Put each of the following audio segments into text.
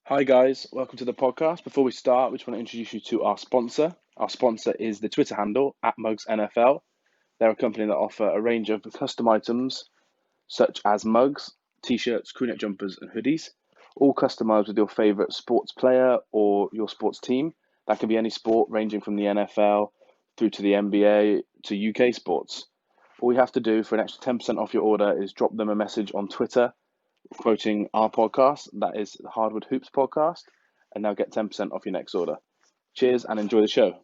Hi guys, welcome to the podcast. Before we start, we just want to introduce you to our sponsor. Our sponsor is the Twitter handle @MugsNFL. They're a company that offer a range of custom items such as mugs, t-shirts, crewneck jumpers, and hoodies, all customized with your favorite sports player or your sports team. That can be any sport ranging from the NFL through to the NBA to UK sports. All you have to do for an extra 10% off your order is drop them a message on Twitter quoting our podcast, that is the Hardwood Hoops podcast, and they'll get 10% off your next order. Cheers and enjoy the show.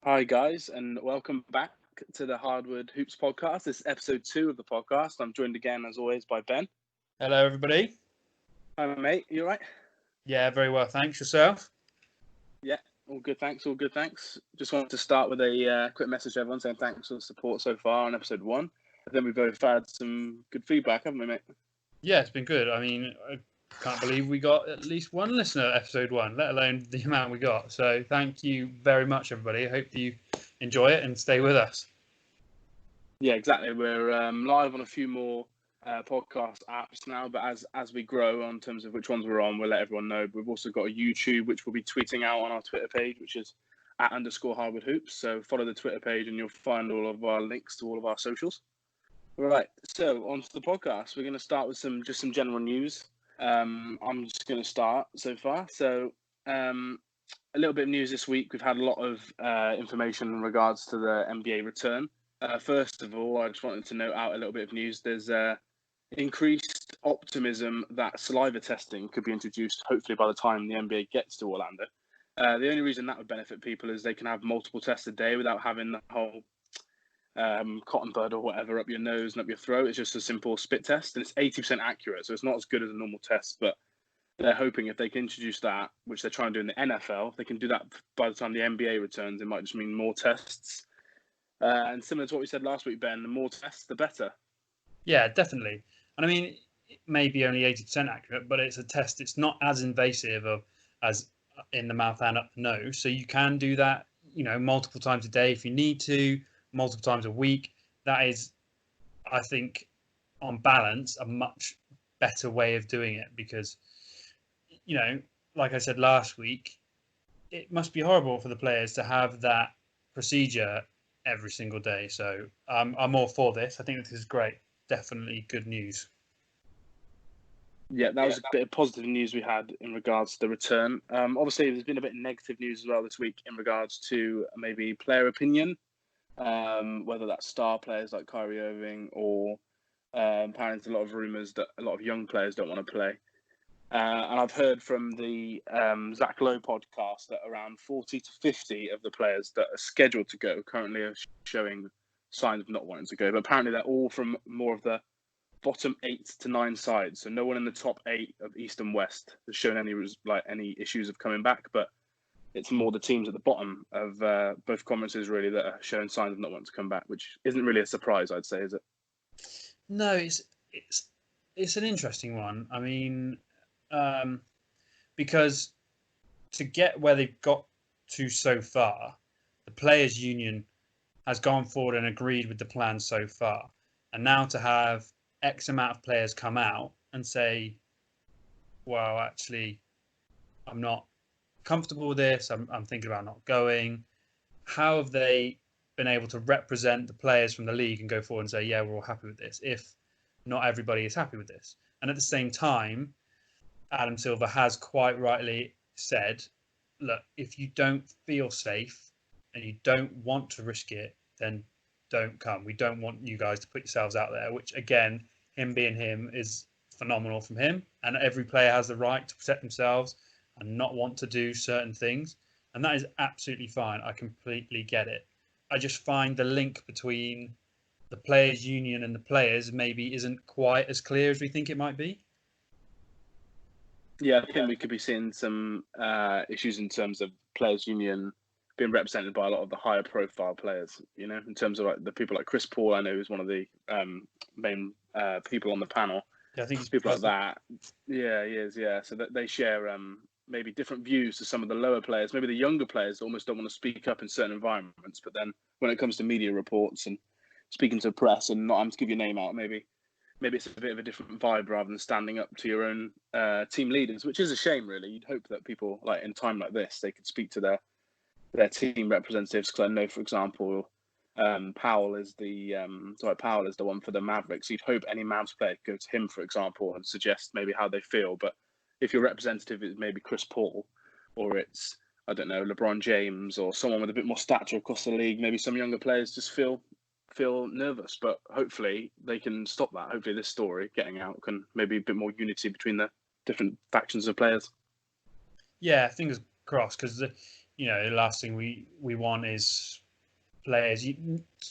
Hi guys, and welcome back to the Hardwood Hoops podcast. This is episode 2 of the podcast. I'm joined again, as always, by Ben. Hello, everybody. Hi, mate. You all right? Yeah, very well. Thanks. Yourself? Yeah, all good. Thanks. All good. Thanks. Just wanted to start with a quick message to everyone saying thanks for the support so far on episode 1. I think we've both had some good feedback, haven't we, mate? Yeah, it's been good. I mean, I can't believe we got at least one listener at episode 1, let alone the amount we got. So thank you very much, everybody. I hope you enjoy it and stay with us. Yeah, exactly. We're live on a few more podcast apps now, but as we grow on terms of which ones we're on, we'll let everyone know. We've also got a YouTube, which we'll be tweeting out on our Twitter page, which is @_Hardwood Hoops. So follow the Twitter page and you'll find all of our links to all of our socials. All right, so on to the podcast. We're going to start with some general news. I'm just going to start so far. So a little bit of news this week. We've had a lot of information in regards to the NBA return. First of all, I just wanted to note out a little bit of news. There's increased optimism that saliva testing could be introduced, hopefully by the time the NBA gets to Orlando. The only reason that would benefit people is they can have multiple tests a day without having the whole cotton bud or whatever up your nose and up your throat. It's just a simple spit test, and it's 80% accurate, so it's not as good as a normal test, but they're hoping if they can introduce that, which they're trying to do in the NFL, if they can do that by the time the NBA returns, it might just mean more tests. And similar to what we said last week, Ben, the more tests, the better. Yeah, definitely. And I mean, it may be only 80% accurate, but it's a test. It's not as invasive as in the mouth and up the nose. So you can do that, multiple times a day if you need to, multiple times a week. That is, I think, on balance, a much better way of doing it because, like I said last week, it must be horrible for the players to have that procedure every single day. So I'm all for this. I think this is great. Definitely good news. Yeah, that was a bit of positive news we had in regards to the return. Obviously, there's been a bit of negative news as well this week in regards to maybe player opinion, whether that's star players like Kyrie Irving or apparently there's a lot of rumours that a lot of young players don't want to play. And I've heard from the Zach Lowe podcast that around 40 to 50 of the players that are scheduled to go currently are showing signs of not wanting to go. But apparently they're all from more of the bottom 8 to 9 sides. So no one in the top 8 of East and West has shown any issues of coming back. But it's more the teams at the bottom of both conferences really that are showing signs of not wanting to come back, which isn't really a surprise, I'd say, is it? No, it's an interesting one. I mean, because to get where they've got to so far, the players' union has gone forward and agreed with the plan so far, and now to have X amount of players come out and say, "Well, actually, I'm not comfortable with this. I'm thinking about not going." How have they been able to represent the players from the league and go forward and say, "Yeah, we're all happy with this," if not everybody is happy with this? And at the same time, Adam Silver has quite rightly said, look, if you don't feel safe and you don't want to risk it, then don't come. We don't want you guys to put yourselves out there, which again, him being him is phenomenal from him. And every player has the right to protect themselves and not want to do certain things. And that is absolutely fine. I completely get it. I just find the link between the players' union and the players maybe isn't quite as clear as we think it might be. Yeah, I think we could be seeing some issues in terms of players' union being represented by a lot of the higher profile players, in terms of like the people like Chris Paul, I know is one of the main people on the panel. Yeah, I think he's people president. like that. Yeah, he is. Yeah, so that they share maybe different views to some of the lower players. Maybe the younger players almost don't want to speak up in certain environments, but then when it comes to media reports and speaking to press and not having to give your name out, maybe it's a bit of a different vibe rather than standing up to your own team leaders, which is a shame, really. You'd hope that people, like in time like this, they could speak to their team representatives. Because I know, for example, Powell is the one for the Mavericks. You'd hope any Mavs player could go to him, for example, and suggest maybe how they feel. But if your representative is maybe Chris Paul, or it's, I don't know, LeBron James, or someone with a bit more stature across the league, maybe some younger players just feel nervous. But hopefully they can stop that. Hopefully this story getting out can maybe a bit more unity between the different factions of players. Yeah, fingers crossed, because the last thing we want is players,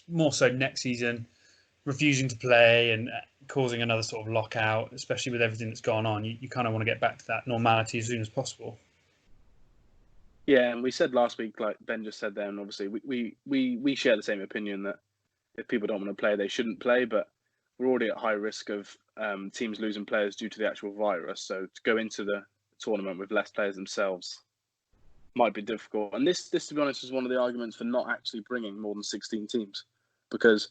more so next season, refusing to play and causing another sort of lockout, especially with everything that's gone on. You kind of want to get back to that normality as soon as possible. Yeah, and we said last week, like Ben just said there, and obviously we share the same opinion that if people don't want to play, they shouldn't play. But we're already at high risk of teams losing players due to the actual virus. So to go into the tournament with less players themselves might be difficult. And this, to be honest, is one of the arguments for not actually bringing more than 16 teams, because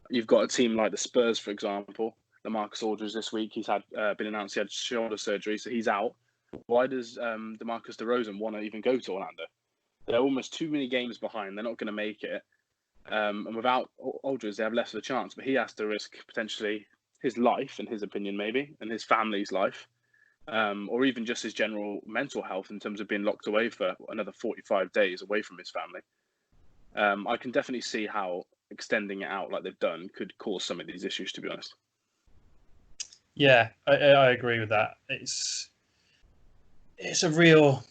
you've got a team like the Spurs, for example. LaMarcus Aldridge this week, he's had been announced he had shoulder surgery, so he's out. Why does DeMarcus DeRozan want to even go to Orlando? They're almost too many games behind. They're not going to make it. And without Aldridge, they have less of a chance. But he has to risk potentially his life, in his opinion, maybe, and his family's life, or even just his general mental health in terms of being locked away for another 45 days away from his family. I can definitely see how extending it out like they've done could cause some of these issues, to be honest. Yeah, I agree with that. It's a real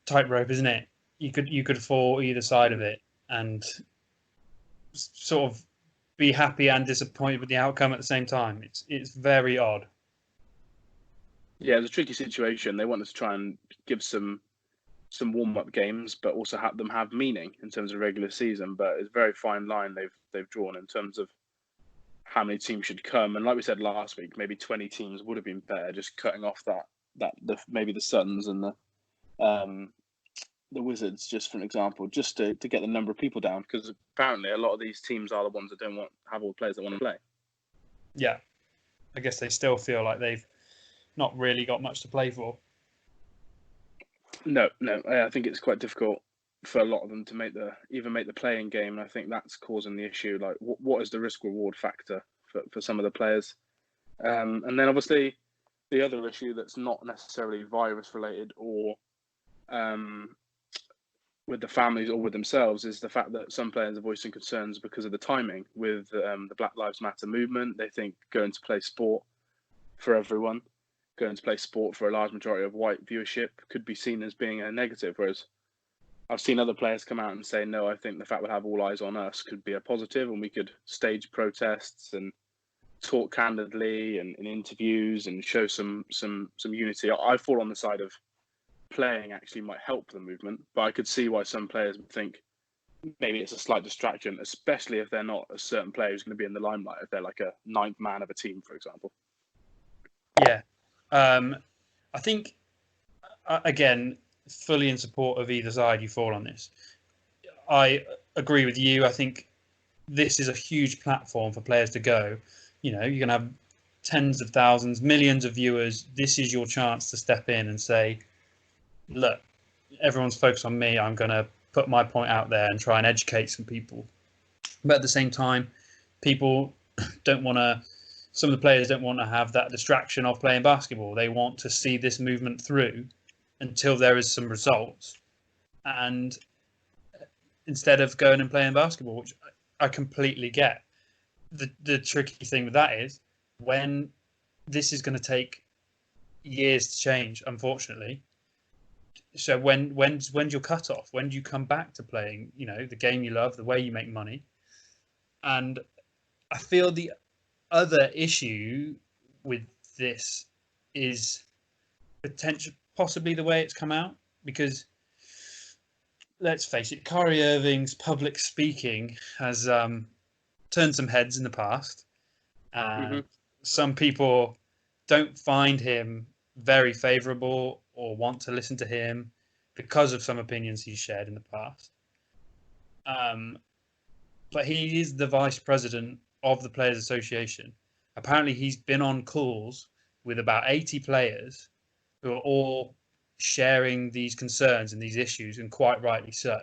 tightrope, isn't it? You could fall either side of it and sort of be happy and disappointed with the outcome at the same time. It's very odd. Yeah, it's a tricky situation. They wanted to try and give some warm-up games, but also have them have meaning in terms of regular season. But it's a very fine line they've drawn in terms of how many teams should come. And like we said last week, maybe 20 teams would have been better, just cutting off maybe the Suns and the Wizards, just for an example, just to get the number of people down, because apparently a lot of these teams are the ones that don't have all the players that want to play. Yeah, I guess they still feel like they've not really got much to play for. No, I think it's quite difficult for a lot of them to even make the playing game. And I think that's causing the issue. Like, what is the risk reward factor for some of the players? And then obviously the other issue that's not necessarily virus related or with the families or with themselves is the fact that some players are voicing concerns because of the timing with the Black Lives Matter movement. They think going to play sport for everyone, going to play sport for a large majority of white viewership could be seen as being a negative, whereas I've seen other players come out and say, no, I think the fact we'll have all eyes on us could be a positive, and we could stage protests and talk candidly and in interviews and show some unity. I fall on the side of playing actually might help the movement, but I could see why some players would think maybe it's a slight distraction, especially if they're not a certain player who's going to be in the limelight, if they're like a ninth man of a team, for example. Yeah. I think, again, fully in support of either side you fall on this. I agree with you. I think this is a huge platform for players to go. You're going to have tens of thousands, millions of viewers. This is your chance to step in and say, look, everyone's focused on me. I'm going to put my point out there and try and educate some people. But at the same time, people don't want to, some of the players don't want to have that distraction of playing basketball. They want to see this movement through until there is some results, and instead of going and playing basketball, which I completely get. The tricky thing with that is when this is going to take years to change, unfortunately. So when's your cutoff? When do you come back to playing, the game you love, the way you make money? And I feel the other issue with this is possibly the way it's come out, because let's face it, Kyrie Irving's public speaking has turned some heads in the past. Hmm. Some people don't find him very favourable or want to listen to him because of some opinions he's shared in the past. But he is the vice president of the Players Association. Apparently, he's been on calls with about 80 players who are all sharing these concerns and these issues, and quite rightly so.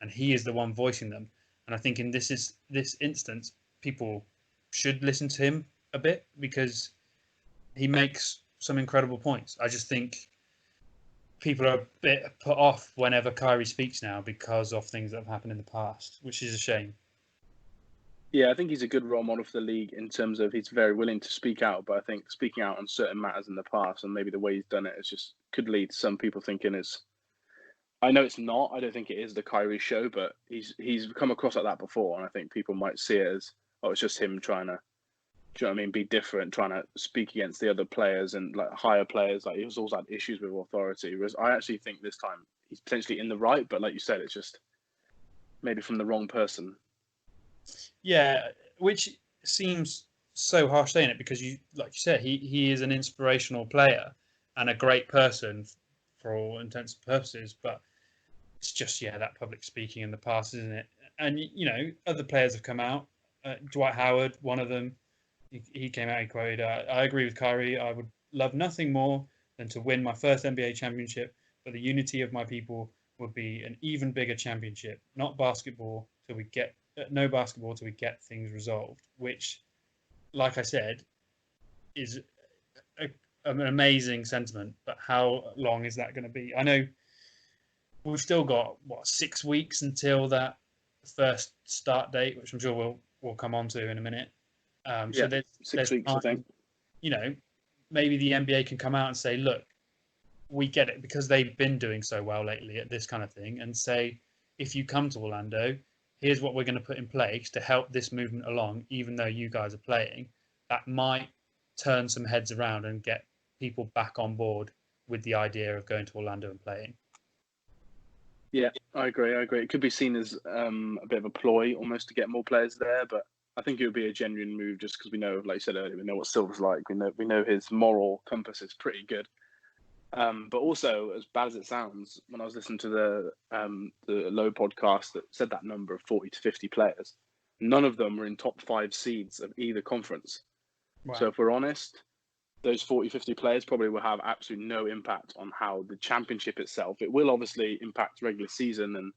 And he is the one voicing them. And I think in this instance, people should listen to him a bit because he makes some incredible points. I just think people are a bit put off whenever Kyrie speaks now because of things that have happened in the past, which is a shame. Yeah, I think he's a good role model for the league in terms of he's very willing to speak out. But I think speaking out on certain matters in the past and maybe the way he's done it is just could lead to some people thinking it's. I know it's not. I don't think it is the Kyrie show, but he's come across like that before, and I think people might see it as it's just him trying to. Do you know what I mean? Be different, trying to speak against the other players and like higher players. Like he's always had issues with authority. Whereas I actually think this time he's potentially in the right, but like you said, it's just maybe from the wrong person. Yeah, which seems so harsh saying it because like you said, he is an inspirational player and a great person for all intents and purposes, but it's just that public speaking in the past, isn't it? And other players have come out. Dwight Howard, one of them, he came out. He quoted, "I agree with Kyrie. I would love nothing more than to win my first NBA championship, but the unity of my people would be an even bigger championship. Not basketball till we get no basketball till we get things resolved." Which, like I said, is an amazing sentiment. But how long is that going to be? I know we've still got 6 weeks until that first start date, which I'm sure we'll come on to in a minute. So Yeah, there's 6 weeks, time, I think. Maybe the NBA can come out and say, look, we get it because they've been doing so well lately at this kind of thing, and say, if you come to Orlando, here's what we're going to put in place to help this movement along, even though you guys are playing. That might turn some heads around and get people back on board with the idea of going to Orlando and playing. Yeah, I agree. It could be seen as a bit of a ploy almost to get more players there, but I think it would be a genuine move just because we know, like you said earlier, we know what Silver's like. We know his moral compass is pretty good. But also, as bad as it sounds, when I was listening to the Low podcast that said that number of 40 to 50 players, none of them were in top 5 seeds of either conference. Wow. So if we're honest, those 40, 50 players probably will have absolutely no impact on how the championship itself. It will obviously impact regular season and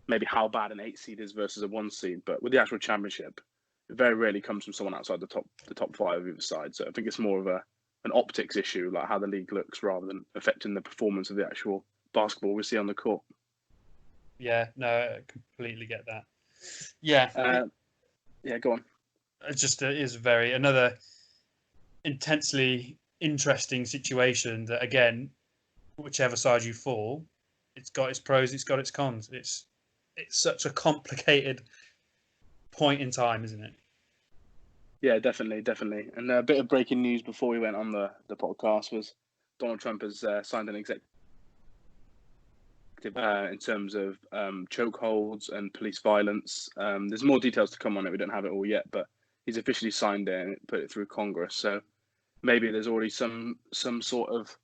maybe how bad an 8 seed is versus a 1 seed. But with the actual championship, it very rarely comes from someone outside the top 5 of either side. So I think it's more of an optics issue, like how the league looks, rather than affecting the performance of the actual basketball we see on the court. Yeah, no, I completely get that. Yeah. Yeah, go on. It just is another intensely interesting situation that, again, whichever side you fall, it's got its pros, it's got its cons. It's such a complicated point in time, isn't it? Yeah, definitely. And a bit of breaking news before we went on the podcast was Donald Trump has signed an executive in terms of chokeholds and police violence. There's more details to come on it. We don't have it all yet, but he's officially signed it and put it through Congress. So maybe there's already some sort of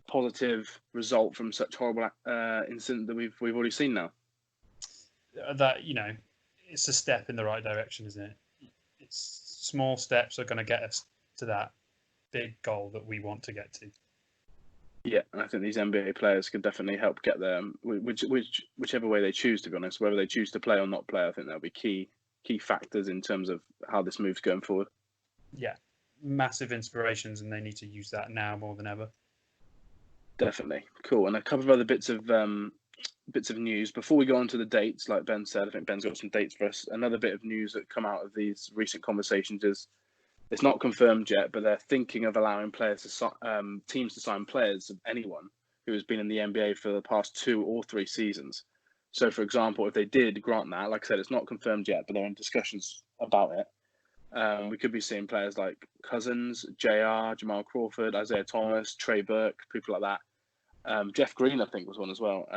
positive result from such horrible incident that we've already seen now. That it's a step in the right direction, isn't it? It's small steps are going to get us to that big goal that we want to get to. Yeah, and I think these NBA players could definitely help get there, whichever way they choose. To be honest, whether they choose to play or not play, I think that'll be key factors in terms of how this move's going forward. Yeah, massive inspirations, and they need to use that now more than ever. Definitely, cool. And a couple of other bits of news before we go on to the dates. Like Ben said, I think Ben's got some dates for us. Another bit of news that come out of these recent conversations is it's not confirmed yet, but they're thinking of allowing players to teams to sign players of anyone who has been in the NBA for the past 2 or 3 seasons. So, for example, if they did grant that, like I said, it's not confirmed yet, but they're in discussions about it. We could be seeing players like Cousins, JR, Jamal Crawford, Isaiah Thomas, Trey Burke, people like that, Jeff Green, I think, was one as well,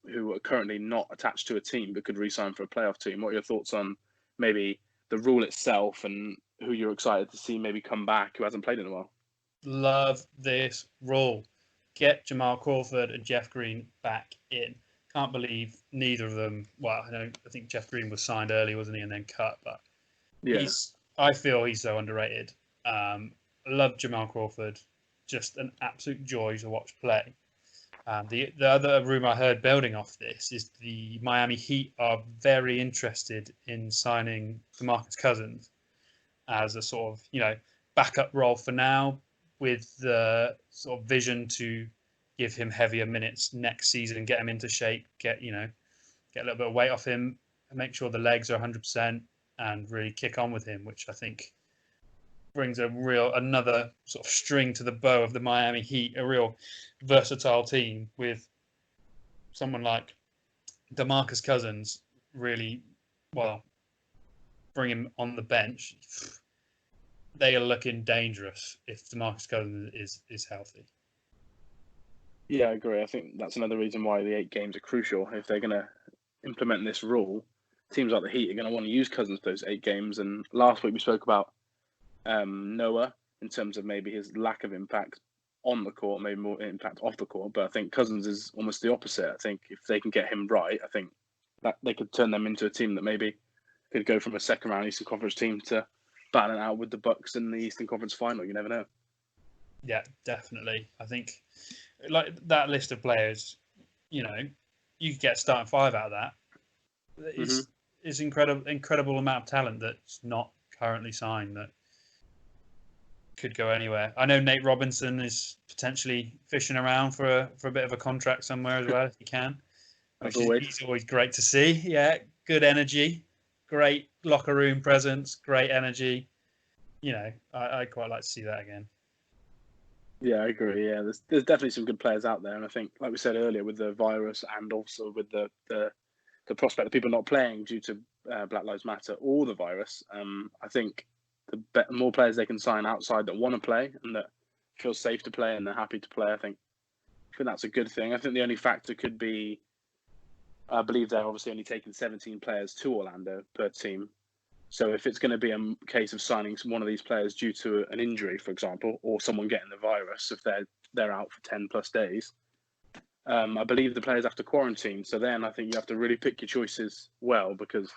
who are currently not attached to a team but could re-sign for a playoff team. What are your thoughts on maybe the rule itself and who you're excited to see maybe come back who hasn't played in a while? Love this rule. Get Jamal Crawford and Jeff Green back in. Can't believe neither of them. Well, I think Jeff Green was signed early, wasn't he, and then cut. But Yeah, I feel he's so underrated. Love Jamal Crawford. Just an absolute joy to watch play. The other rumor I heard building off this is the Miami Heat are very interested in signing DeMarcus Cousins as a sort of backup role for now, with the sort of vision to give him heavier minutes next season and get him into shape, get a little bit of weight off him, and make sure the legs are 100% and really kick on with him, which I think brings another sort of string to the bow of the Miami Heat, a real versatile team with someone like DeMarcus Cousins really, well, bring him on the bench. They are looking dangerous if DeMarcus Cousins is healthy. yeah, I agree. I think that's another reason why the 8 games are crucial. If they're going to implement this rule, teams like the Heat are going to want to use Cousins for those 8 games. And last week we spoke about Noah in terms of maybe his lack of impact on the court, maybe more impact off the court. But I think Cousins is almost the opposite. I think if they can get him right, I think that they could turn them into a team that maybe could go from a second round Eastern Conference team to battling out with the Bucks in the Eastern Conference final. You never know. Yeah, definitely. I think like that list of players, you could get starting 5 out of that. It's incredible amount of talent that's not currently signed that could go anywhere. I know Nate Robinson is potentially fishing around for a bit of a contract somewhere as well if he can. As always. He's always great to see. Yeah, good energy, great locker room presence, great energy. I quite like to see that again. Yeah, I agree. Yeah, there's definitely some good players out there, and I think, like we said earlier, with the virus and also with the prospect of people not playing due to Black Lives Matter or the virus, I think the more players they can sign outside that want to play and that feel safe to play and they're happy to play, I think that's a good thing. I think the only factor could be, I believe they're obviously only taking 17 players to Orlando per team. So if it's going to be a case of signing one of these players due to an injury, for example, or someone getting the virus, if they're out for 10 plus days, I believe the players have to quarantine. So then I think you have to really pick your choices well, because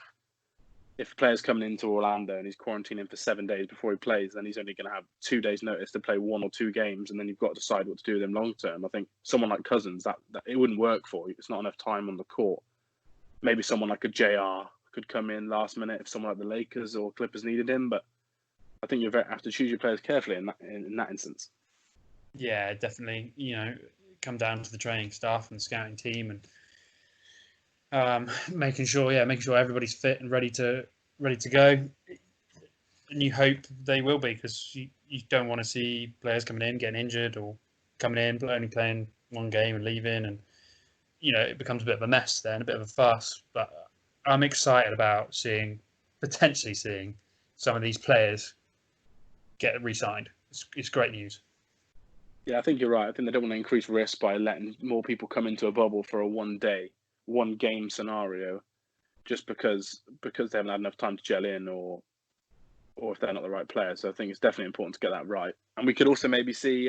if a player's coming into Orlando and he's quarantining for 7 days before he plays, then he's only going to have 2 days notice to play 1 or 2 games, and then you've got to decide what to do with him long term. I think someone like Cousins, that it wouldn't work for. It's not enough time on the court. Maybe someone like a JR could come in last minute if someone like the Lakers or Clippers needed him, but I think you have to choose your players carefully in that instance. Yeah, definitely. Come down to the training staff and the scouting team, and making sure everybody's fit and ready to go. And you hope they will be, because you don't want to see players coming in getting injured or coming in but only playing 1 game and leaving, and it becomes a bit of a mess then, a bit of a fuss. But I'm excited about potentially seeing some of these players get re-signed. It's great news. Yeah, I think you're right. I think they don't want to increase risk by letting more people come into a bubble for a 1 game scenario, just because they haven't had enough time to gel in, or if they're not the right player. So I think it's definitely important to get that right. And we could also maybe see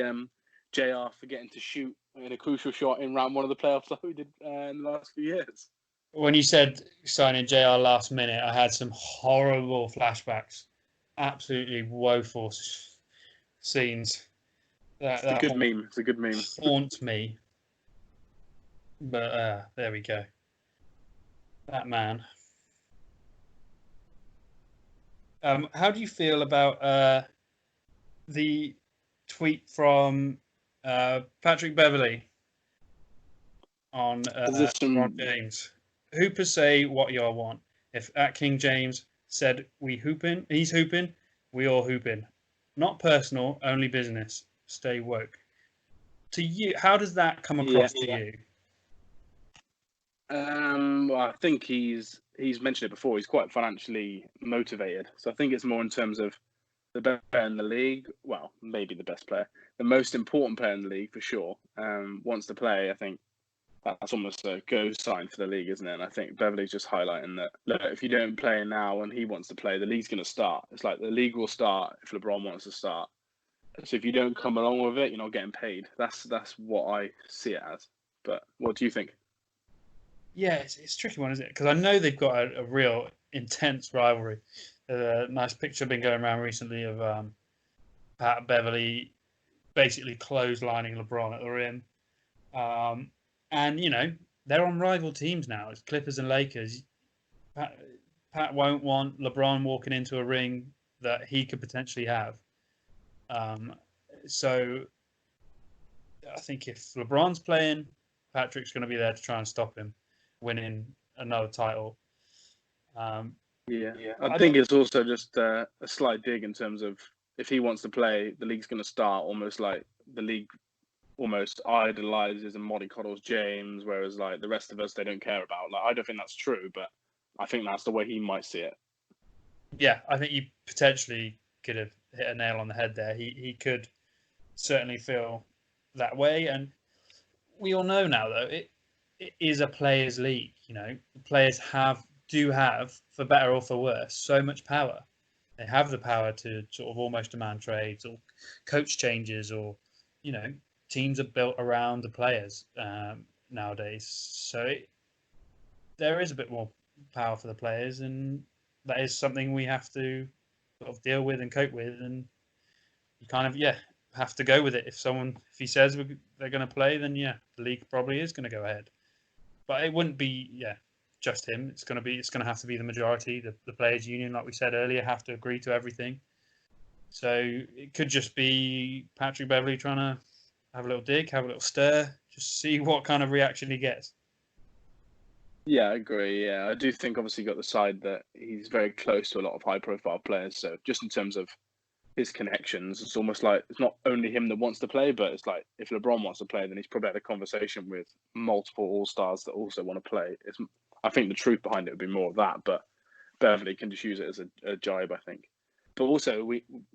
JR forgetting to shoot in a crucial shot in round 1 of the playoffs like we did in the last few years. When you said signing JR last minute, I had some horrible flashbacks. Absolutely woeful scenes. It's a good meme. It's a good meme. Haunt me. But there we go. That man. How do you feel about the tweet from Patrick Beverley on Ron James? Hoopers say what y'all want. If at King James said we hooping, he's hooping, we all hooping. Not personal, only business. Stay woke. To you, how does that come across to you? Well, I think he's mentioned it before. He's quite financially motivated, so I think it's more in terms of the best player in the league. Well, maybe the best player, the most important player in the league for sure. Wants to play. I think that's almost a go sign for the league, isn't it? And I think Beverly's just highlighting that, look, if you don't play now and he wants to play, the league's going to start. It's like the league will start if LeBron wants to start. So if you don't come along with it, you're not getting paid. That's what I see it as. But what do you think? Yeah, it's a tricky one, isn't it? Because I know they've got a real intense rivalry. A nice picture been going around recently of Pat Beverly basically clotheslining LeBron at the rim. And, you know, they're on rival teams now. It's Clippers and Lakers. Pat won't want LeBron walking into a ring that he could potentially have. So I think if LeBron's playing, Patrick's going to be there to try and stop him winning another title. Yeah. I think it's also just a slight dig in terms of if he wants to play, the league's going to start almost like the league almost idolizes and mollycoddles James, whereas like the rest of us, they don't care about. Like, I don't think that's true, but I think that's the way he might see it. Yeah, I think you potentially could have hit a nail on the head there. He could certainly feel that way, and we all know now though it is a players' league. You know, players do have, for better or for worse, so much power. They have the power to sort of almost demand trades or coach changes, or, you know, teams are built around the players nowadays. So there is a bit more power for the players, and that is something we have to sort of deal with and cope with. And you kind of, have to go with it. If he says they're going to play, then the league probably is going to go ahead. But it wouldn't be, just him. It's going to have to be the majority. The players' union, like we said earlier, have to agree to everything. So it could just be Patrick Beverly trying to have a little dig, have a little stir, just see what kind of reaction he gets. Yeah, I agree. Yeah, I do think obviously got the side that he's very close to a lot of high-profile players. So just in terms of his connections, it's almost like it's not only him that wants to play, but it's like if LeBron wants to play, then he's probably had a conversation with multiple All-Stars that also want to play. I think the truth behind it would be more of that, but Beverly can just use it as a jibe, I think. But also,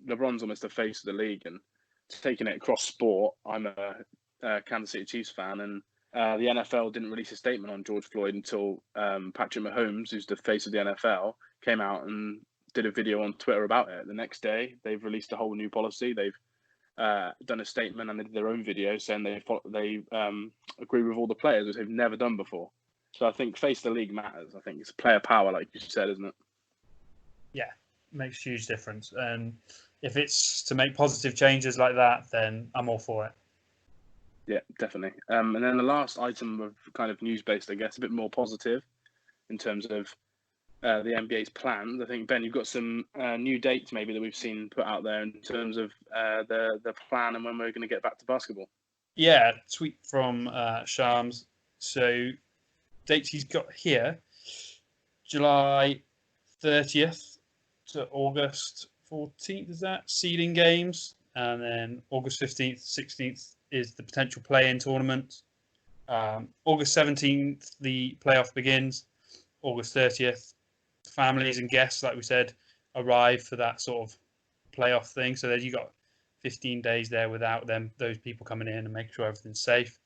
LeBron's almost the face of the league, and taking it across sport. I'm a Kansas City Chiefs fan, and the NFL didn't release a statement on George Floyd until Patrick Mahomes, who's the face of the NFL, came out and did a video on Twitter about it. The next day, they've released a whole new policy. They've done a statement and they did their own video saying they agree with all the players, which they've never done before. So I think face the league matters. I think it's player power, like you said, isn't it? Yeah, makes a huge difference. And if it's to make positive changes like that, then I'm all for it. Yeah, definitely. And then the last item of kind of news-based, I guess, a bit more positive in terms of the NBA's plans. I think, Ben, you've got some new dates maybe that we've seen put out there in terms of the plan and when we're going to get back to basketball. Yeah, tweet from Shams. So dates he's got here: July 30th to August 14th. Is that seeding games? And then August 15th, 16th is the potential play-in tournament. August 17th, the playoff begins. August 30th, families and guests, like we said, arrive for that sort of playoff thing. So you got 15 days there without those people coming in and making sure everything's safe.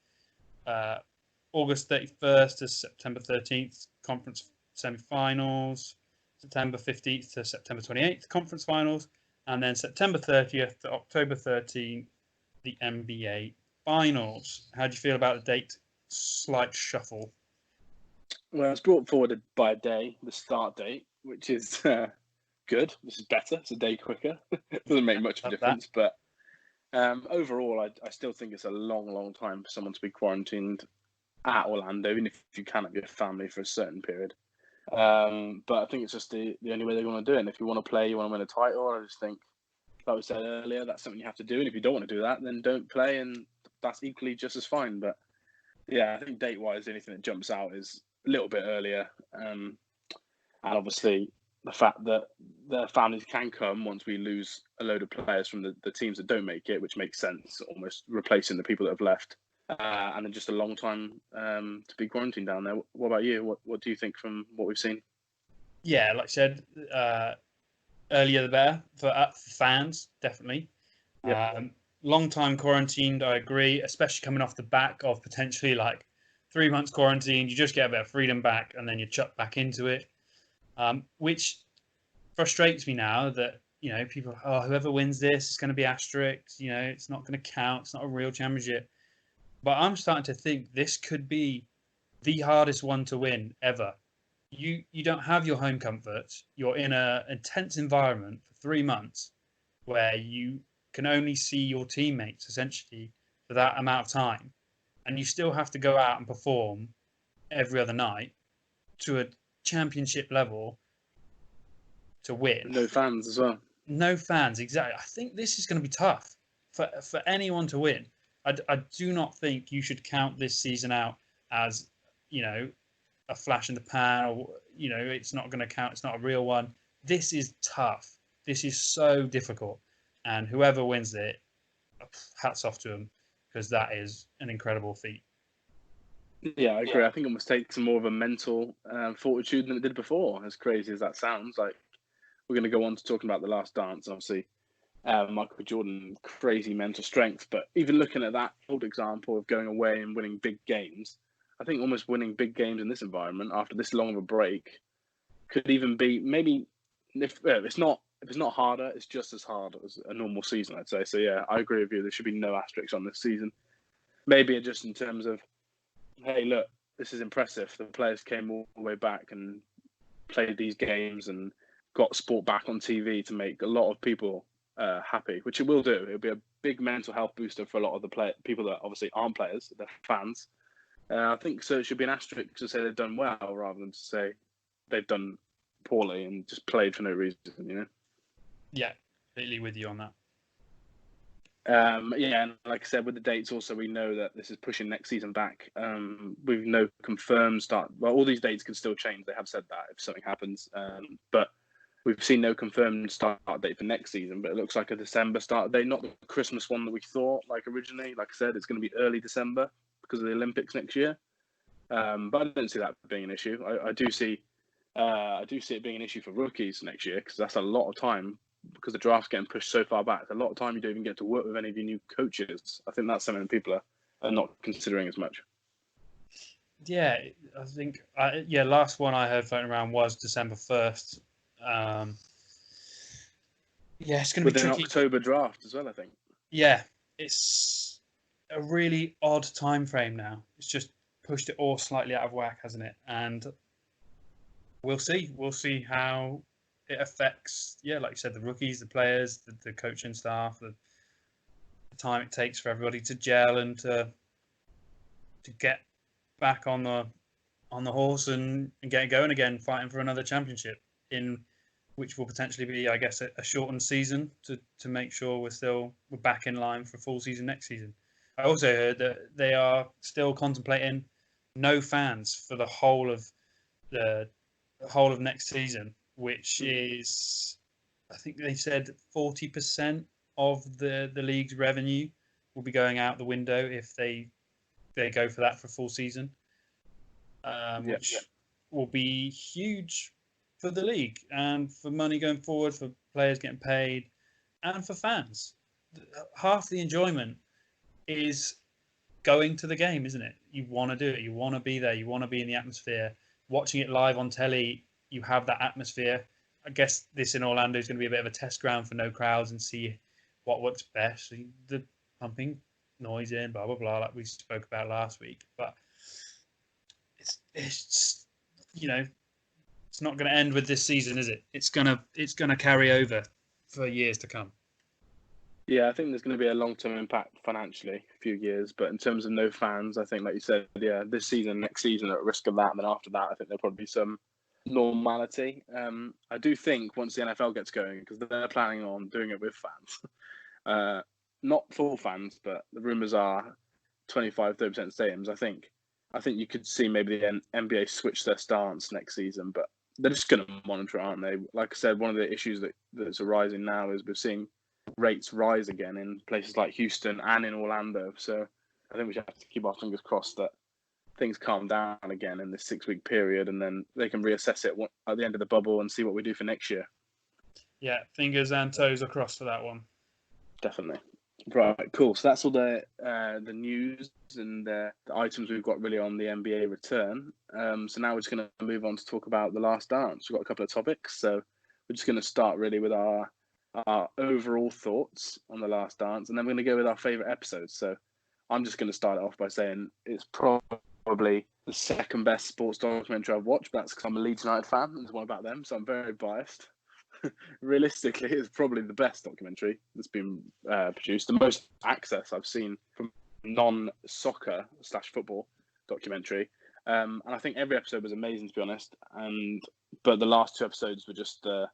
August 31st to September 13th, conference semi-finals. September 15th to September 28th, conference finals. And then September 30th to October 13th, the NBA finals. How do you feel about the date slight shuffle? Well, it's brought forward by a day, the start date, which is good. This is better. It's a day quicker. It doesn't make much of a difference. But overall, I still think it's a long, long time for someone to be quarantined at Orlando, even if you can have your family for a certain period. But I think it's just the only way they're going to do it. And if you want to play, you want to win a title, I just think, like we said earlier, that's something you have to do. And if you don't want to do that, then don't play, and that's equally just as fine. But yeah, I think date-wise, anything that jumps out is a little bit earlier. And obviously, the fact that their families can come once we lose a load of players from the teams that don't make it, which makes sense, almost replacing the people that have left. And then just a long time to be quarantined down there. What about you? What do you think from what we've seen? Yeah, like I said, earlier the better for fans, definitely. Yep. Long time quarantined, I agree, especially coming off the back of potentially like 3 months quarantined. You just get a bit of freedom back, and then you're chucked back into it, which frustrates me now that people, oh, whoever wins this is going to be asterisk. It's not going to count. It's not a real championship. But I'm starting to think this could be the hardest one to win ever. You don't have your home comforts. You're in an intense environment for 3 months where you can only see your teammates essentially for that amount of time, and you still have to go out and perform every other night to a championship level to win. No fans as well. No fans, exactly. I think this is going to be tough for anyone to win. I do not think you should count this season out as a flash in the pan, or it's not going to count. It's not a real one. This is tough. This is so difficult, and whoever wins it, hats off to them, because that is an incredible feat. Yeah, I agree. I think it must take some more of a mental fortitude than it did before. As crazy as that sounds, like we're going to go on to talking about The Last Dance, and obviously Michael Jordan, crazy mental strength. But even looking at that old example of going away and winning big games, I think almost winning big games in this environment after this long of a break could even be maybe if it's not harder, it's just as hard as a normal season, I'd say. So yeah, I agree with you. There should be no asterisks on this season. Maybe just in terms of, hey, look, this is impressive. The players came all the way back and played these games and got sport back on TV to make a lot of people happy, which it will do. It'll be a big mental health booster for a lot of the people that obviously aren't players, they're fans. I think so. It should be an asterisk to say they've done well rather than to say they've done poorly and just played for no reason. Yeah, completely with you on that. Yeah, and like I said, with the dates also, we know that this is pushing next season back. We've no confirmed start. Well, all these dates can still change. They have said that if something happens, but we've seen no confirmed start date for next season. But it looks like a December start date, not the Christmas one that we thought like originally. Like I said, it's going to be early December because of the Olympics next year. But I don't see that being an issue. I do see it being an issue for rookies next year because that's a lot of time. Because the draft's getting pushed so far back, it's a lot of time you don't even get to work with any of your new coaches. I think that's something that people are not considering as much. Yeah, I think last one I heard floating around was December 1st. It's going to be tricky. With an October draft as well, I think. Yeah, it's a really odd time frame now. It's just pushed it all slightly out of whack, hasn't it? And we'll see. We'll see how it affects, like you said, the rookies, the players, the coaching staff, the time it takes for everybody to gel and to get back on the horse and get going again, fighting for another championship, in which will potentially be, I guess, a shortened season to make sure we're back in line for a full season next season. I also heard that they are still contemplating no fans for the whole of next season, which is, I think they said 40% of the league's revenue will be going out the window if they go for that for full season, which will be huge for the league and for money going forward, for players getting paid, and for fans. Half the enjoyment is going to the game, isn't it? You want to do it. You want to be there. You want to be in the atmosphere. Watching it live on telly, you have that atmosphere. I guess this in Orlando is going to be a bit of a test ground for no crowds and see what works best. The pumping noise in, blah, blah, blah, like we spoke about last week. But it's it's not going to end with this season, is it? It's gonna carry over for years to come. Yeah, I think there's going to be a long-term impact financially, a few years. But in terms of no fans, I think, like you said, this season, next season, at risk of that. And then after that, I think there'll probably be some normality. I do think once the NFL gets going, because they're planning on doing it with fans, not full fans, but the rumours are 25-30% stadiums. I think you could see maybe the NBA switch their stance next season, but they're just going to monitor, aren't they? Like I said, one of the issues that's arising now is we're seeing rates rise again in places like Houston and in Orlando. So I think we should have to keep our fingers crossed that things calm down again in this 6-week period, and then they can reassess it at the end of the bubble and see what we do for next year. Yeah, fingers and toes across for that one. Definitely. Right, cool. So that's all the news and the items we've got really on the NBA return. So now we're just going to move on to talk about The Last Dance. We've got a couple of topics, so we're just going to start really with our overall thoughts on The Last Dance, and then we're going to go with our favourite episodes. So I'm just going to start it off by saying it's probably the second best sports documentary I've watched, but that's because I'm a Leeds United fan. There's one about them, so I'm very biased. Realistically, it's probably the best documentary that's been produced. The most access I've seen from non-soccer/football documentary, and I think every episode was amazing, to be honest. But the last two episodes were just the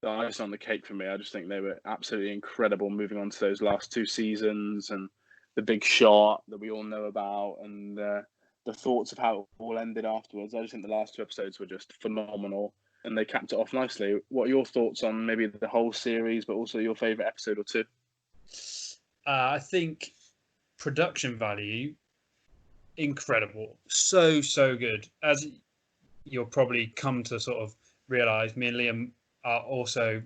icing on the cake for me. I just think they were absolutely incredible. Moving on to those last two seasons and the big shot that we all know about, and the thoughts of how it all ended afterwards. I just think the last two episodes were just phenomenal, and they capped it off nicely. What are your thoughts on maybe the whole series, but also your favourite episode or two? I think production value, incredible. So good. As you'll probably come to sort of realise, me and Liam are also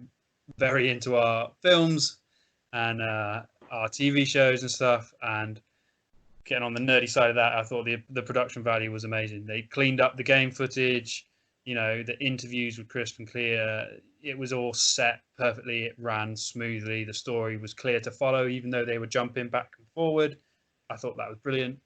very into our films and our TV shows and stuff. And getting on the nerdy side of that, I thought the production value was amazing. They cleaned up the game footage. The interviews were crisp and clear. It was all set perfectly. It ran smoothly. The story was clear to follow, even though they were jumping back and forward. I thought that was brilliant.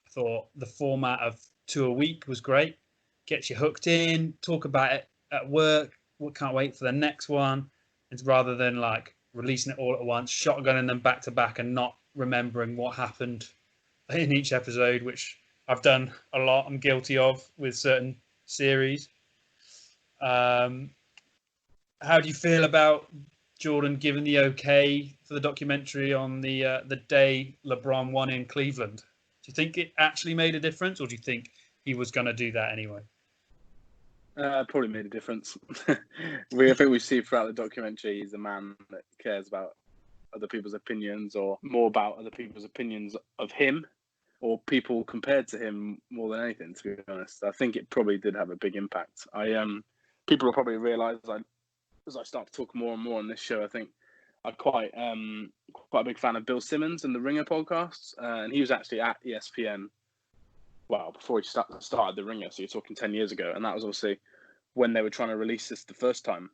I thought the format of 2 a week was great. Gets you hooked in, talk about it at work. Can't wait for the next one. It's rather than like releasing it all at once, shotgunning them back to back and not remembering what happened in each episode, which I've done a lot. I'm guilty of with certain series. How do you feel about Jordan giving the okay for the documentary on the day LeBron won in Cleveland? Do you think it actually made a difference, or do you think he was going to do that anyway? Probably made a difference. I think we see throughout the documentary he's a man that cares about other people's opinions, or more about other people's opinions of him, or people compared to him more than anything. To be honest, I think it probably did have a big impact. People will probably realise as I start to talk more and more on this show, I think I'm quite a big fan of Bill Simmons and the Ringer podcasts, and he was actually at ESPN. Well, before he started the Ringer, so you're talking 10 years ago, and that was obviously when they were trying to release this the first time.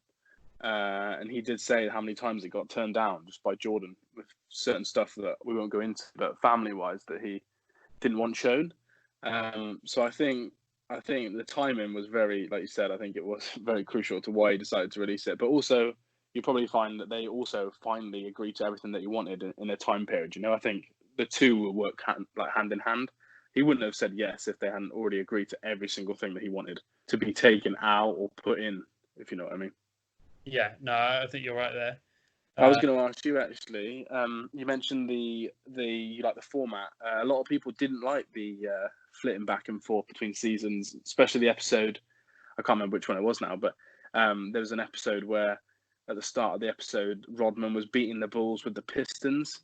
And he did say how many times it got turned down just by Jordan with certain stuff that we won't go into, but family-wise that he didn't want shown. So I think the timing was very, like you said, I think it was very crucial to why he decided to release it. But also, you probably find that they also finally agreed to everything that he wanted in a time period. I think the two will work hand in hand. He wouldn't have said yes if they hadn't already agreed to every single thing that he wanted to be taken out or put in, if you know what I mean. Yeah, no, I think you're right there. I was going to ask you actually. You mentioned you like the format. A lot of people didn't like the flitting back and forth between seasons, especially the episode. I can't remember which one it was now, but there was an episode where at the start of the episode, Rodman was beating the Bulls with the Pistons,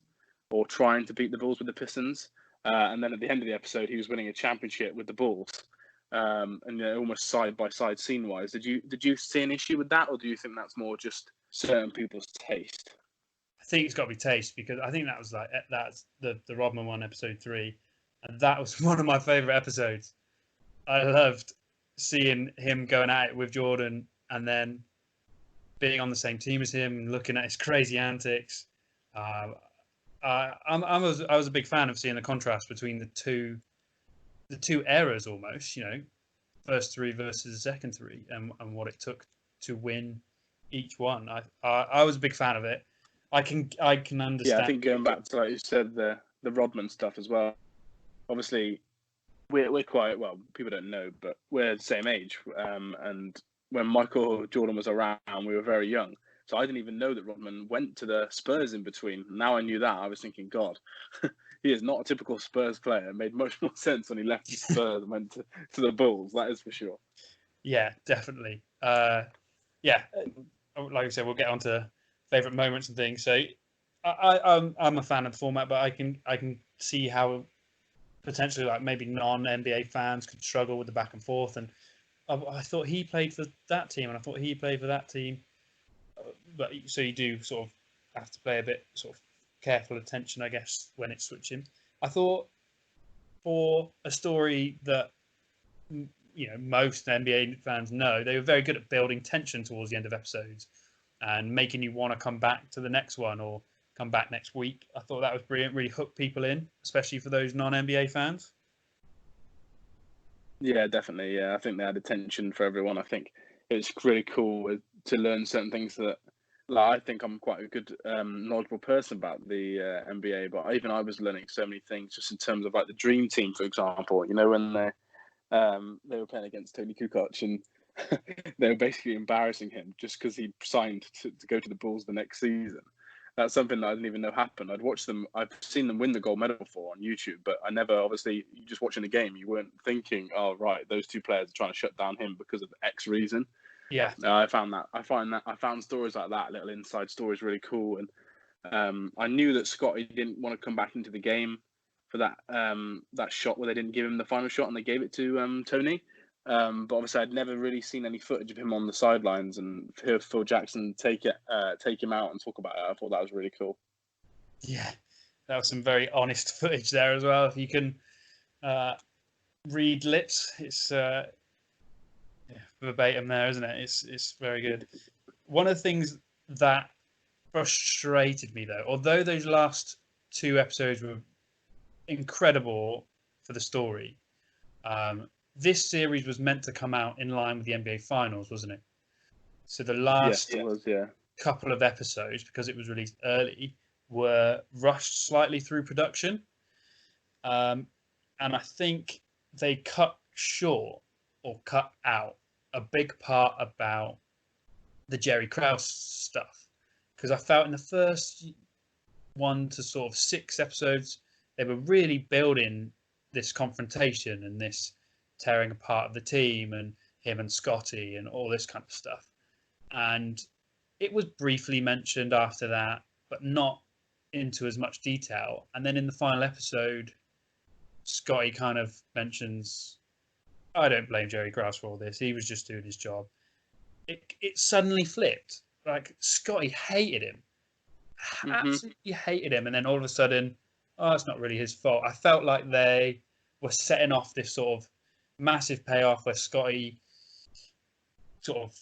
or trying to beat the Bulls with the Pistons, and then at the end of the episode, he was winning a championship with the Bulls. And almost side by side scene wise. Did you see an issue with that, or do you think that's more just certain people's taste? I think it's got to be taste, because I think that's the Rodman one, episode 3, and that was one of my favorite episodes. I loved seeing him going at it with Jordan, and then being on the same team as him, looking at his crazy antics. I was a big fan of seeing the contrast between the two eras almost. First 3 versus the second 3, and what it took to win each one. I was a big fan of it. I can understand. Yeah, I think going back to, like you said, the Rodman stuff as well. Obviously, we're quite, well, people don't know, but we're the same age. And when Michael Jordan was around, we were very young. So I didn't even know that Rodman went to the Spurs in between. Now I knew that. I was thinking, God, he is not a typical Spurs player. It made much more sense when he left the Spurs and went to the Bulls. That is for sure. Yeah, definitely. Yeah, like I said, we'll get on to favourite moments and things. So I'm a fan of the format, but I can see how potentially like maybe non-NBA fans could struggle with the back and forth. And I thought he played for that team, and I thought he played for that team. but so you do sort of have to play a bit sort of careful attention, I guess, when it's switching. I thought for a story that most NBA fans know, they were very good at building tension towards the end of episodes and making you want to come back to the next one or come back next week. I thought that was brilliant, really hooked people in, especially for those non-NBA fans. Yeah, definitely. Yeah, I think they had attention for everyone. I think it's really cool to learn certain things that, like, I think I'm quite a good, knowledgeable person about the NBA, but even I was learning so many things just in terms of like the Dream Team, for example. When they were playing against Tony Kukoc and they were basically embarrassing him just because he signed to go to the Bulls the next season. That's something that I didn't even know happened. I've seen them win the gold medal before on YouTube, but I never, obviously, just watching the game, you weren't thinking, oh, right, those two players are trying to shut down him because of X reason. Yeah. I found stories like that, little inside stories, really cool. And I knew that Scotty didn't want to come back into the game for that shot where they didn't give him the final shot and they gave it to Tony. But obviously, I'd never really seen any footage of him on the sidelines, and hear Phil Jackson take him out and talk about it. I thought that was really cool. Yeah, that was some very honest footage there as well. If you can read lips, it's verbatim there, isn't it? It's very good. One of the things that frustrated me, though, although those last two episodes were incredible for the story, this series was meant to come out in line with the NBA Finals, wasn't it? So the last Yes, it was. Yeah. couple of episodes, because it was released early, were rushed slightly through production. And I think they cut short or cut out a big part about the Jerry Krause stuff. Because I felt in the first 1 to sort of 6 episodes, they were really building this confrontation and this tearing apart of the team and him and Scotty and all this kind of stuff. And it was briefly mentioned after that, but not into as much detail. And then in the final episode, Scotty kind of mentions, I don't blame Jerry Krause for all this. He was just doing his job. It suddenly flipped. Like, Scotty hated him. Absolutely hated him. And then all of a sudden, oh, it's not really his fault. I felt like they were setting off this sort of massive payoff where Scotty sort of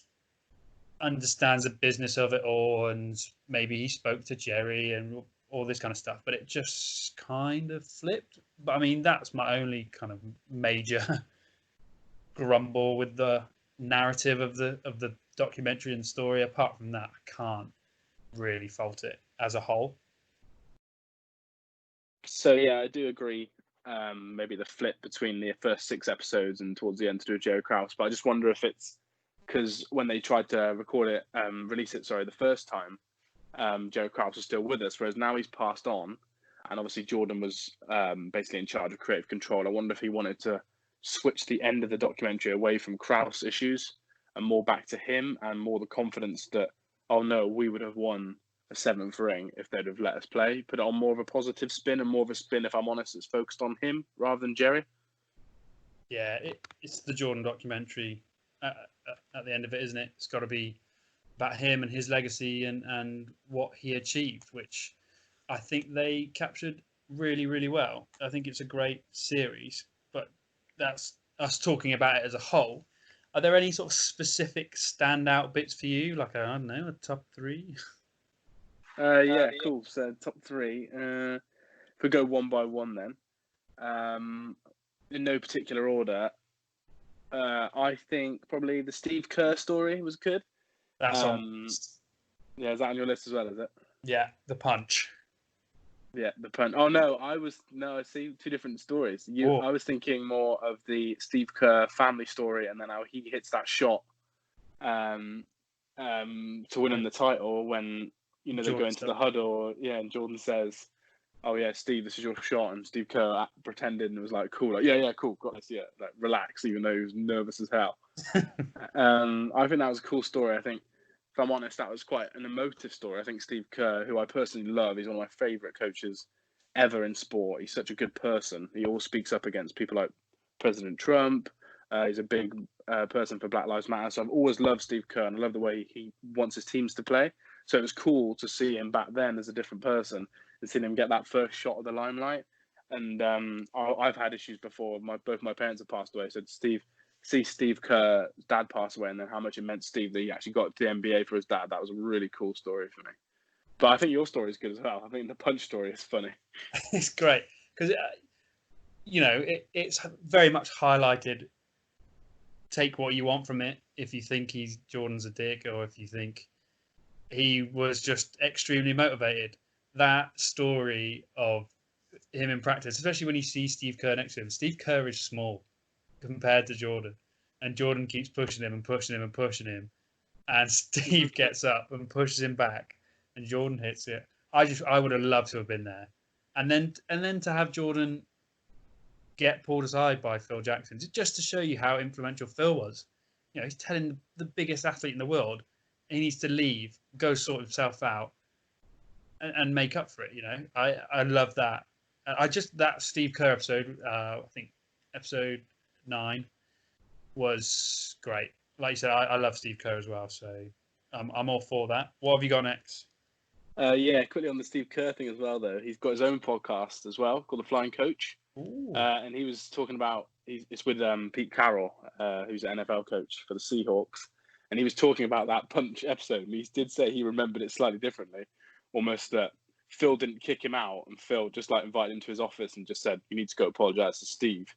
understands the business of it all, and maybe he spoke to Jerry and all this kind of stuff, but it just kind of flipped. But I mean, that's my only kind of major grumble with the narrative of the documentary and story. Apart from that, I can't really fault it as a whole. So yeah, I do agree. Maybe the flip between the first 6 episodes and towards the end to do with Jerry Krause, but I just wonder if it's because when they tried to release it, the first time, Jerry Krause was still with us, whereas now he's passed on, and obviously Jordan was basically in charge of creative control. I wonder if he wanted to switch the end of the documentary away from Krause issues and more back to him, and more the confidence that, oh no, we would have won a 7th ring if they'd have let us play. Put it on more of a positive spin, and more of a spin, if I'm honest, that's focused on him rather than Jerry. Yeah, it's the Jordan documentary at the end of it, isn't it? It's got to be about him and his legacy and what he achieved, which I think they captured really, really well. I think it's a great series, but that's us talking about it as a whole. Are there any sort of specific standout bits for you? Like, I don't know, a top 3? Yeah, cool. So top 3. If we go one by one then, in no particular order, I think probably the Steve Kerr story was good. That's on. Yeah, is that on your list as well, is it? Yeah, the punch. Yeah, the punch. Oh no, I see 2 different stories. I was thinking more of the Steve Kerr family story, and then how he hits that shot to win him the title when they go into the huddle. Yeah, and Jordan says, "Oh yeah, Steve, this is your shot," and Steve Kerr pretended and was like, "Cool, like yeah, cool, got this, yeah, like relax," even though he was nervous as hell. I think that was a cool story. I think, if I'm honest, that was quite an emotive story. I think Steve Kerr, who I personally love, he's one of my favourite coaches ever in sport. He's such a good person. He always speaks up against people like President Trump, He's a big person for Black Lives Matter. So I've always loved Steve Kerr, and I love the way he wants his teams to play. So it was cool to see him back then as a different person and seeing him get that first shot of the limelight. And I've had issues before. Both my parents have passed away. So see Steve Kerr's dad pass away, and then how much it meant to Steve that he actually got to the NBA for his dad. That was a really cool story for me. But I think your story is good as well. I think the punch story is funny. It's great because it's very much highlighted. Take what you want from it. If you think Jordan's a dick, or if you think he was just extremely motivated, that story of him in practice, especially when you see Steve Kerr next to him. Steve Kerr is small compared to Jordan, and Jordan keeps pushing him and pushing him and pushing him, and Steve gets up and pushes him back, and Jordan hits it. I would have loved to have been there, and then to have Jordan get pulled aside by Phil Jackson, just to show you how influential Phil was. He's telling the biggest athlete in the world he needs to leave, go sort himself out, and make up for it. I love that. That Steve Kerr episode, I think episode 9, was great. Like you said, I love Steve Kerr as well, so I'm all for that. What have you got next? Quickly on the Steve Kerr thing as well, though. He's got his own podcast as well called The Flying Coach. And he was talking about, it's with Pete Carroll, who's an NFL coach for the Seahawks. And he was talking about that punch episode. And he did say he remembered it slightly differently, almost that Phil didn't kick him out, and Phil just invited him to his office and just said, "You need to go apologize to Steve."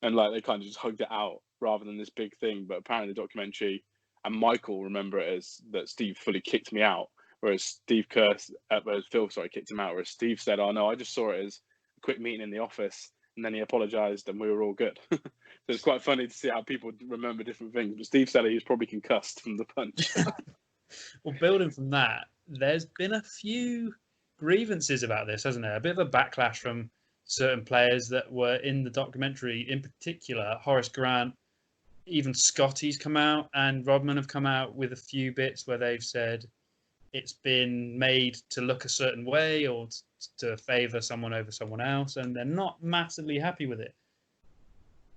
And they kind of just hugged it out rather than this big thing. But apparently the documentary and Michael remember it as that Steve fully kicked me out, whereas Phil kicked him out, whereas Steve said, "Oh no, I just saw it as a quick meeting in the office." And then he apologized and we were all good. So it's quite funny to see how people remember different things. But Steve said he was probably concussed from the punch. Well, building from that, there's been a few grievances about this, hasn't there? A bit of a backlash from certain players that were in the documentary, in particular, Horace Grant, even Scotty's come out, and Rodman have come out with a few bits where they've said it's been made to look a certain way or to favour someone over someone else, and they're not massively happy with it.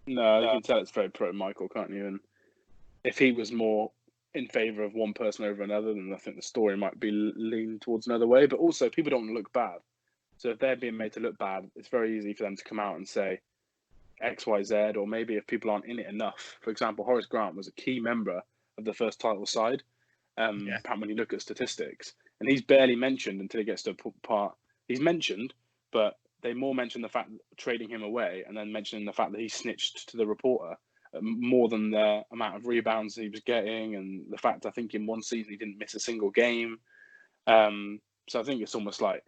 No, you can tell it's very pro-Michael, can't you? And if he was more in favour of one person over another, then I think the story might be leaned towards another way. But also, people don't want to look bad. So if they're being made to look bad, it's very easy for them to come out and say X, Y, Z, or maybe if people aren't in it enough. For example, Horace Grant was a key member of the first title side. When you look at statistics, and he's barely mentioned until he gets to a part. He's mentioned, but they more mention the fact trading him away, and then mentioning the fact that he snitched to the reporter more than the amount of rebounds he was getting, and the fact I think in one season he didn't miss a single game. So I think it's almost like,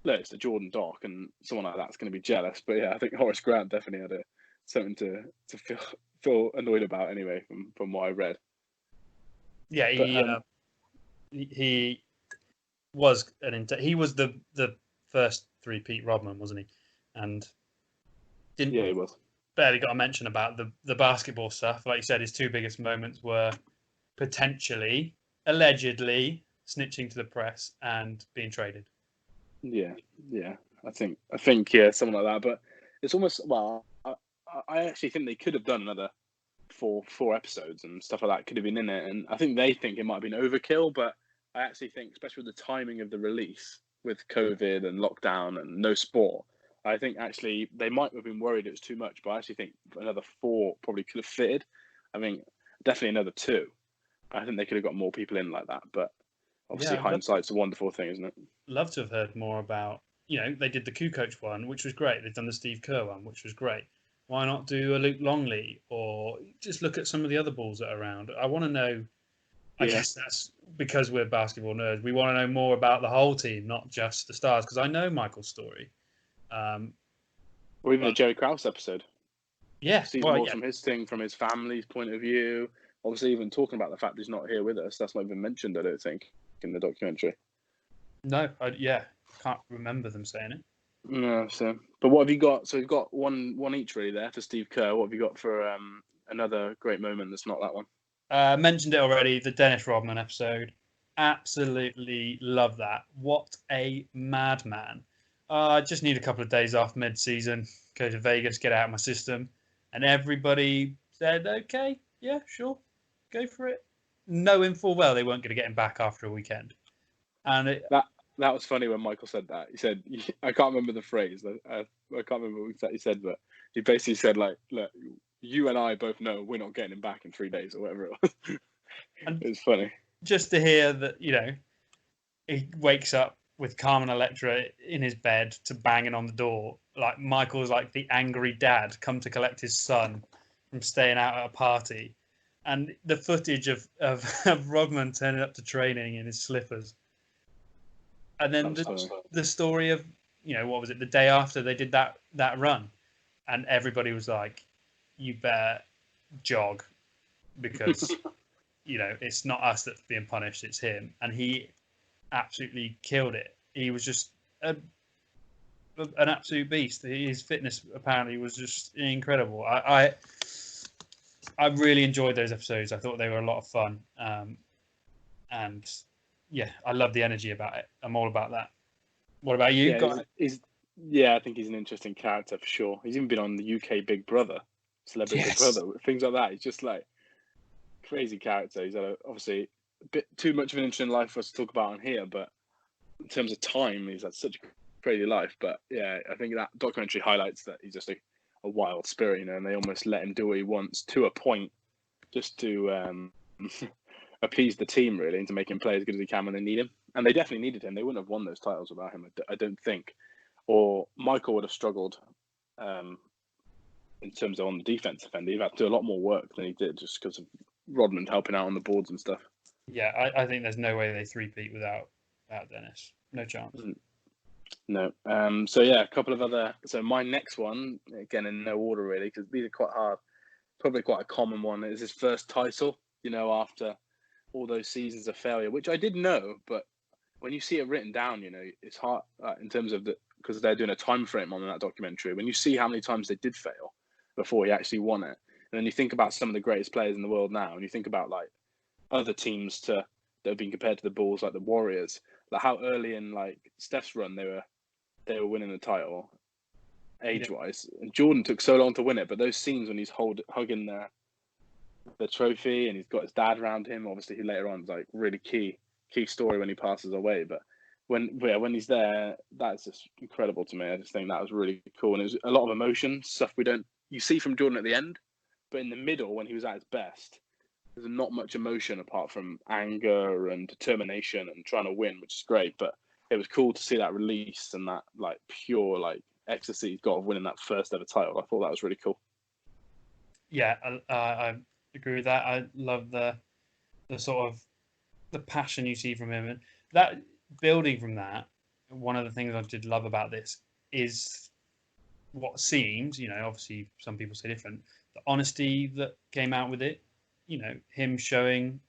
look, it's the Jordan doc, and someone like that's going to be jealous. But yeah, I think Horace Grant definitely had something to feel annoyed about anyway, from what I read. Yeah, he was he was the first three-peat Rodman, wasn't he? And he was. Barely got a mention about the basketball stuff. Like you said, his two biggest moments were potentially, allegedly, snitching to the press and being traded. Yeah. I think something like that. But it's almost, I actually think they could have done another four episodes and stuff like that could have been in it, and I think they think it might have been overkill, but I actually think, especially with the timing of the release with COVID and lockdown and no sport, I think actually they might have been worried it was too much, but I actually think another 4 probably could have fitted. I mean, definitely another 2. I think they could have got more people in like that, but obviously hindsight's a wonderful thing, isn't it? Love to have heard more about, they did the Kukoc one, which was great. They've done the Steve Kerr one, which was great. Why not do a Luke Longley, or just look at some of the other balls that are around? I want to know. I guess that's because we're basketball nerds. We want to know more about the whole team, not just the stars. Because I know Michael's story. Or even the Jerry Krause episode. Yeah. See more from his thing, from his family's point of view. Obviously, even talking about the fact he's not here with us. That's not even mentioned, I don't think, in the documentary. No. Can't remember them saying it. No, but what have you got? So you've got one each really there for Steve Kerr. What have you got for another great moment that's not that one? Mentioned it already, the Dennis Rodman episode. Absolutely love that. What a madman. I just need a couple of days off mid-season, go to Vegas, get out of my system. And everybody said, okay, yeah, sure, go for it, knowing full well they weren't going to get him back after a weekend. And that was funny when Michael said that. He said, I can't remember the phrase. I can't remember what he said, but he basically said, like, look, you and I both know we're not getting him back in 3 days or whatever it was. It was funny. Just to hear that, he wakes up with Carmen Electra in his bed to banging on the door. Like Michael's like the angry dad come to collect his son from staying out at a party. And the footage of Rodman turning up to training in his slippers. And then the story of, what was it, the day after they did that run. And everybody was like, you better jog because, it's not us that's being punished, it's him. And he absolutely killed it. He was just an absolute beast. His fitness apparently was just incredible. I really enjoyed those episodes. I thought they were a lot of fun. And yeah, I love the energy about it. I'm all about that. What about you? I think he's an interesting character for sure. He's even been on the UK Big Brother, Celebrity Big Brother, things like that. He's just like crazy character. He's had obviously a bit too much of an interesting life for us to talk about on here, but in terms of time, he's had such a crazy life. But yeah, I think that documentary highlights that he's just a wild spirit, and they almost let him do what he wants to a point, just to appease the team really, and to make him play as good as he can when they need him. And they definitely needed him. They wouldn't have won those titles without him, I don't think. Or Michael would have struggled in terms of on the defensive end. He'd have to do a lot more work than he did just because of Rodman helping out on the boards and stuff. Yeah, I think there's no way they three-peat without Dennis. No chance. No. So yeah, a couple of other. So my next one, again in no order really, because these are quite hard. Probably quite a common one. Is his first title. After all those seasons of failure, which I did know, but when you see it written down, it's hard in terms of because they're doing a time frame on that documentary. When you see how many times they did fail before he actually won it, and then you think about some of the greatest players in the world now, and you think about like other teams that have been compared to the Bulls, like the Warriors, like how early in like Steph's run they were winning the title, age-wise, and Jordan took so long to win it. But those scenes when he's hugging the trophy and he's got his dad around him, obviously he later on is like really key story when he passes away. But when he's there, that's just incredible to me. I just think that was really cool, and it was a lot of emotion, stuff you see from Jordan at the end, but in the middle when he was at his best, there's not much emotion apart from anger and determination and trying to win, which is great. But it was cool to see that release and that like pure like ecstasy he's got of winning that first ever title. I thought that was really cool. Yeah, I agree with that. I love the sort of the passion you see from him, and that building from that. One of the things I did love about this is what seems, obviously some people say different, the honesty that came out with it. Him showing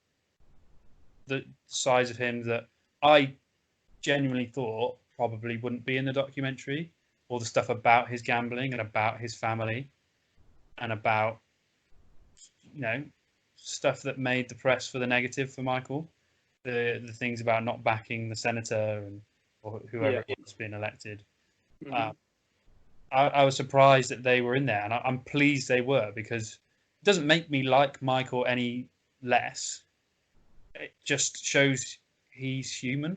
the size of him that I genuinely thought probably wouldn't be in the documentary, all the stuff about his gambling and about his family and about stuff that made the press for the negative for Michael, the things about not backing the senator or whoever was being elected. Mm-hmm. I was surprised that they were in there, and I'm pleased they were, because it doesn't make me like Michael any less. It just shows he's human.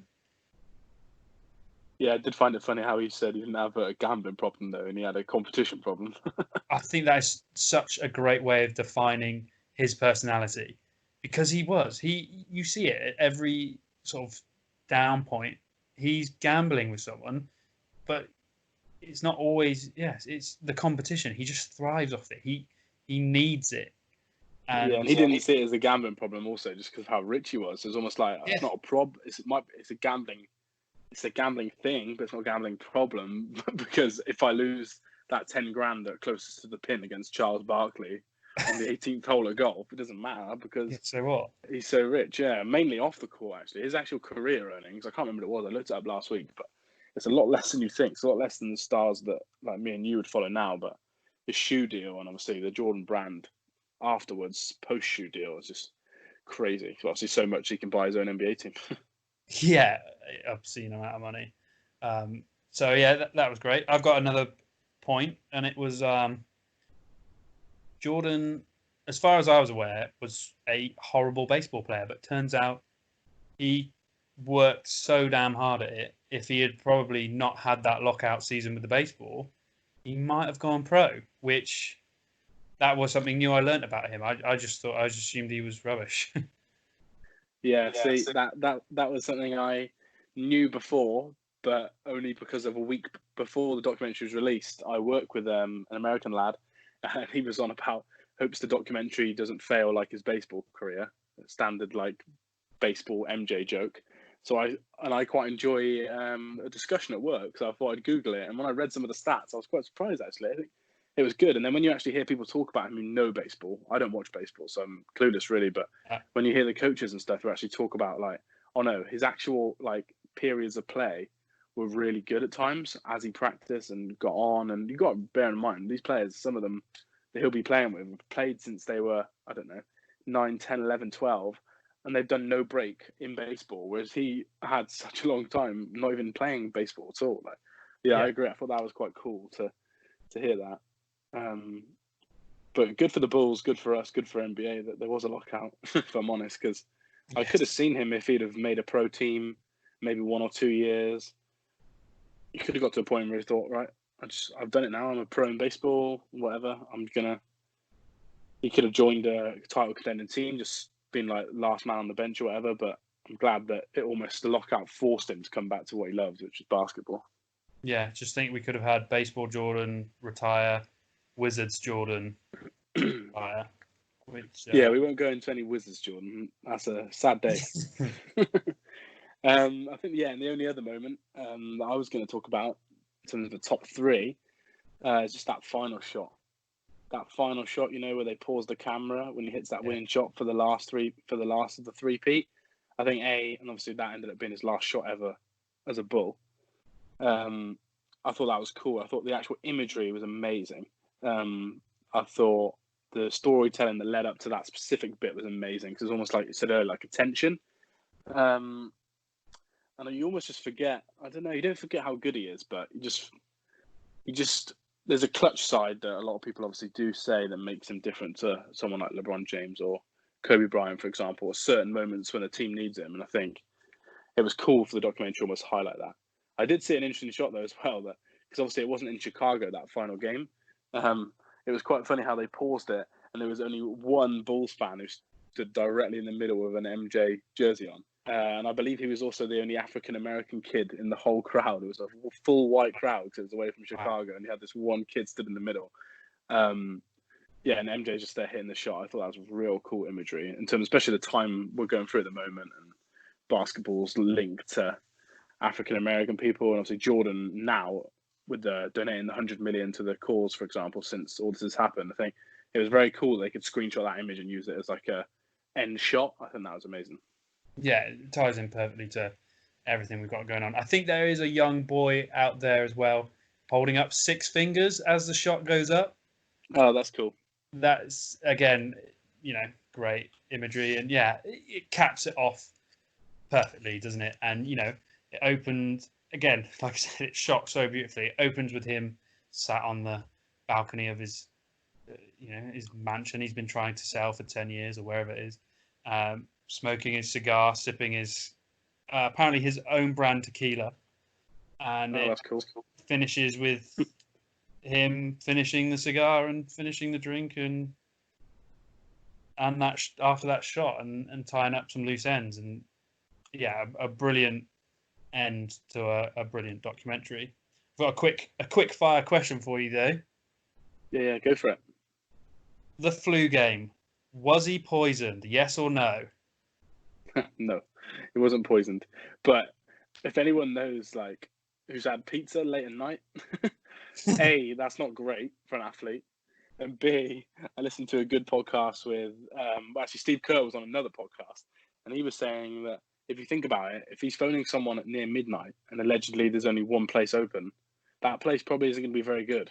Yeah, I did find it funny how he said he didn't have a gambling problem, though, and he had a competition problem. I think that is such a great way of defining his personality, because you see it at every sort of down point. He's gambling with someone, but it's not always, it's the competition. He just thrives off it. He needs it. And he didn't see it as a gambling problem also just because of how rich he was. It was almost like, it's not a problem. It's a gambling thing, but it's not a gambling problem because if I lose that 10 grand that closest to the pin against Charles Barkley on the 18th hole of golf, it doesn't matter because so what? He's so rich. Yeah, mainly off the court actually. His actual career earnings, I can't remember what it was. I looked it up last week, but it's a lot less than you think. It's a lot less than the stars that like me and you would follow now. But the shoe deal and obviously the Jordan brand afterwards, post shoe deal is just crazy. Obviously, so much he can buy his own NBA team. Yeah, obscene amount of money. So yeah, that was great. I've got another point, and it was Jordan as far as I was aware, was a horrible baseball player. But turns out he worked so damn hard at it. If he had probably not had that lockout season with the baseball, he might have gone pro, which that was something new I learned about him. I just assumed he was rubbish. Yeah, see, that was something I knew before, but only because of a week before the documentary was released. I work with an American lad, and he was on about hopes the documentary doesn't fail like his baseball career. Standard like baseball MJ joke. So I quite enjoy a discussion at work, so I thought I'd Google it. And when I read some of the stats, I was quite surprised actually. I think it was good. And then when you actually hear people talk about him who know baseball, I don't watch baseball, so I'm clueless really. But when you hear the coaches and stuff who actually talk about like, oh no, his actual like periods of play were really good at times as he practiced and got on. And you got to bear in mind these players, some of them that he'll be playing with, played since they were, I don't know, 9, 10, 11, 12. And they've done no break in baseball, whereas he had such a long time not even playing baseball at all. Like, yeah, I agree. I thought that was quite cool to hear that. But good for the Bulls, good for us, good for NBA that there was a lockout, if I'm honest, because I could have seen him if he'd have made a pro team, maybe 1 or 2 years. He could have got to a point where he thought, right, I've done it now. I'm a pro in baseball, whatever. He could have joined a title contending team, just been like last man on the bench or whatever. But I'm glad that the lockout forced him to come back to what he loves, which is basketball. Yeah, just think we could have had baseball Jordan retire, Wizards Jordan retire. Which, yeah, we won't go into any Wizards Jordan. That's a sad day. I think, and the only other moment that I was going to talk about in terms of the top three is just that final shot. That final shot, where they pause the camera when he hits that winning shot for the last of the three-peat. I think and obviously that ended up being his last shot ever as a Bull. I thought that was cool. I thought the actual imagery was amazing. I thought the storytelling that led up to that specific bit was amazing because it's almost like you said earlier, like a tension. And you almost just forget. I don't know. You don't forget how good he is, but you just. There's a clutch side that a lot of people obviously do say that makes him different to someone like LeBron James or Kobe Bryant, for example, at certain moments when the team needs him. And I think it was cool for the documentary to almost highlight that. I did see an interesting shot though as well, because obviously it wasn't in Chicago, that final game. It was quite funny how they paused it and there was only one Bulls fan who stood directly in the middle of an MJ jersey on. And I believe he was also the only African-American kid in the whole crowd. It was a full white crowd because it was away from Chicago. And he had this one kid stood in the middle. And MJ just there hitting the shot. I thought that was real cool imagery in terms, especially the time we're going through at the moment. And basketball's linked to African-American people. And obviously Jordan now, with donating the 100 million to the cause, for example, since all this has happened, I think it was very cool they could screenshot that image and use it as like a end shot. I think that was amazing. Yeah, it ties in perfectly to everything we've got going on. I think there is a young boy out there as well holding up 6 fingers as the shot goes up. Oh, that's cool. That's, again, great imagery. And yeah, it caps it off perfectly, doesn't it? And, it opened, again, like I said, it shot so beautifully. It opens with him sat on the balcony of his, his mansion he's been trying to sell for 10 years or wherever it is. Smoking his cigar, sipping his apparently his own brand tequila, and that's cool. Finishes with him finishing the cigar and finishing the drink, and that after that shot and tying up some loose ends, and a brilliant end to a brilliant documentary. I've got a quick fire question for you though. Yeah, go for it. The flu game, was he poisoned? Yes or no? No, it wasn't poisoned. But if anyone knows, like, who's had pizza late at night, A, that's not great for an athlete. And B, I listened to a good podcast with, actually, Steve Kerr was on another podcast. And he was saying that if you think about it, if he's phoning someone at near midnight and allegedly there's only one place open, that place probably isn't going to be very good.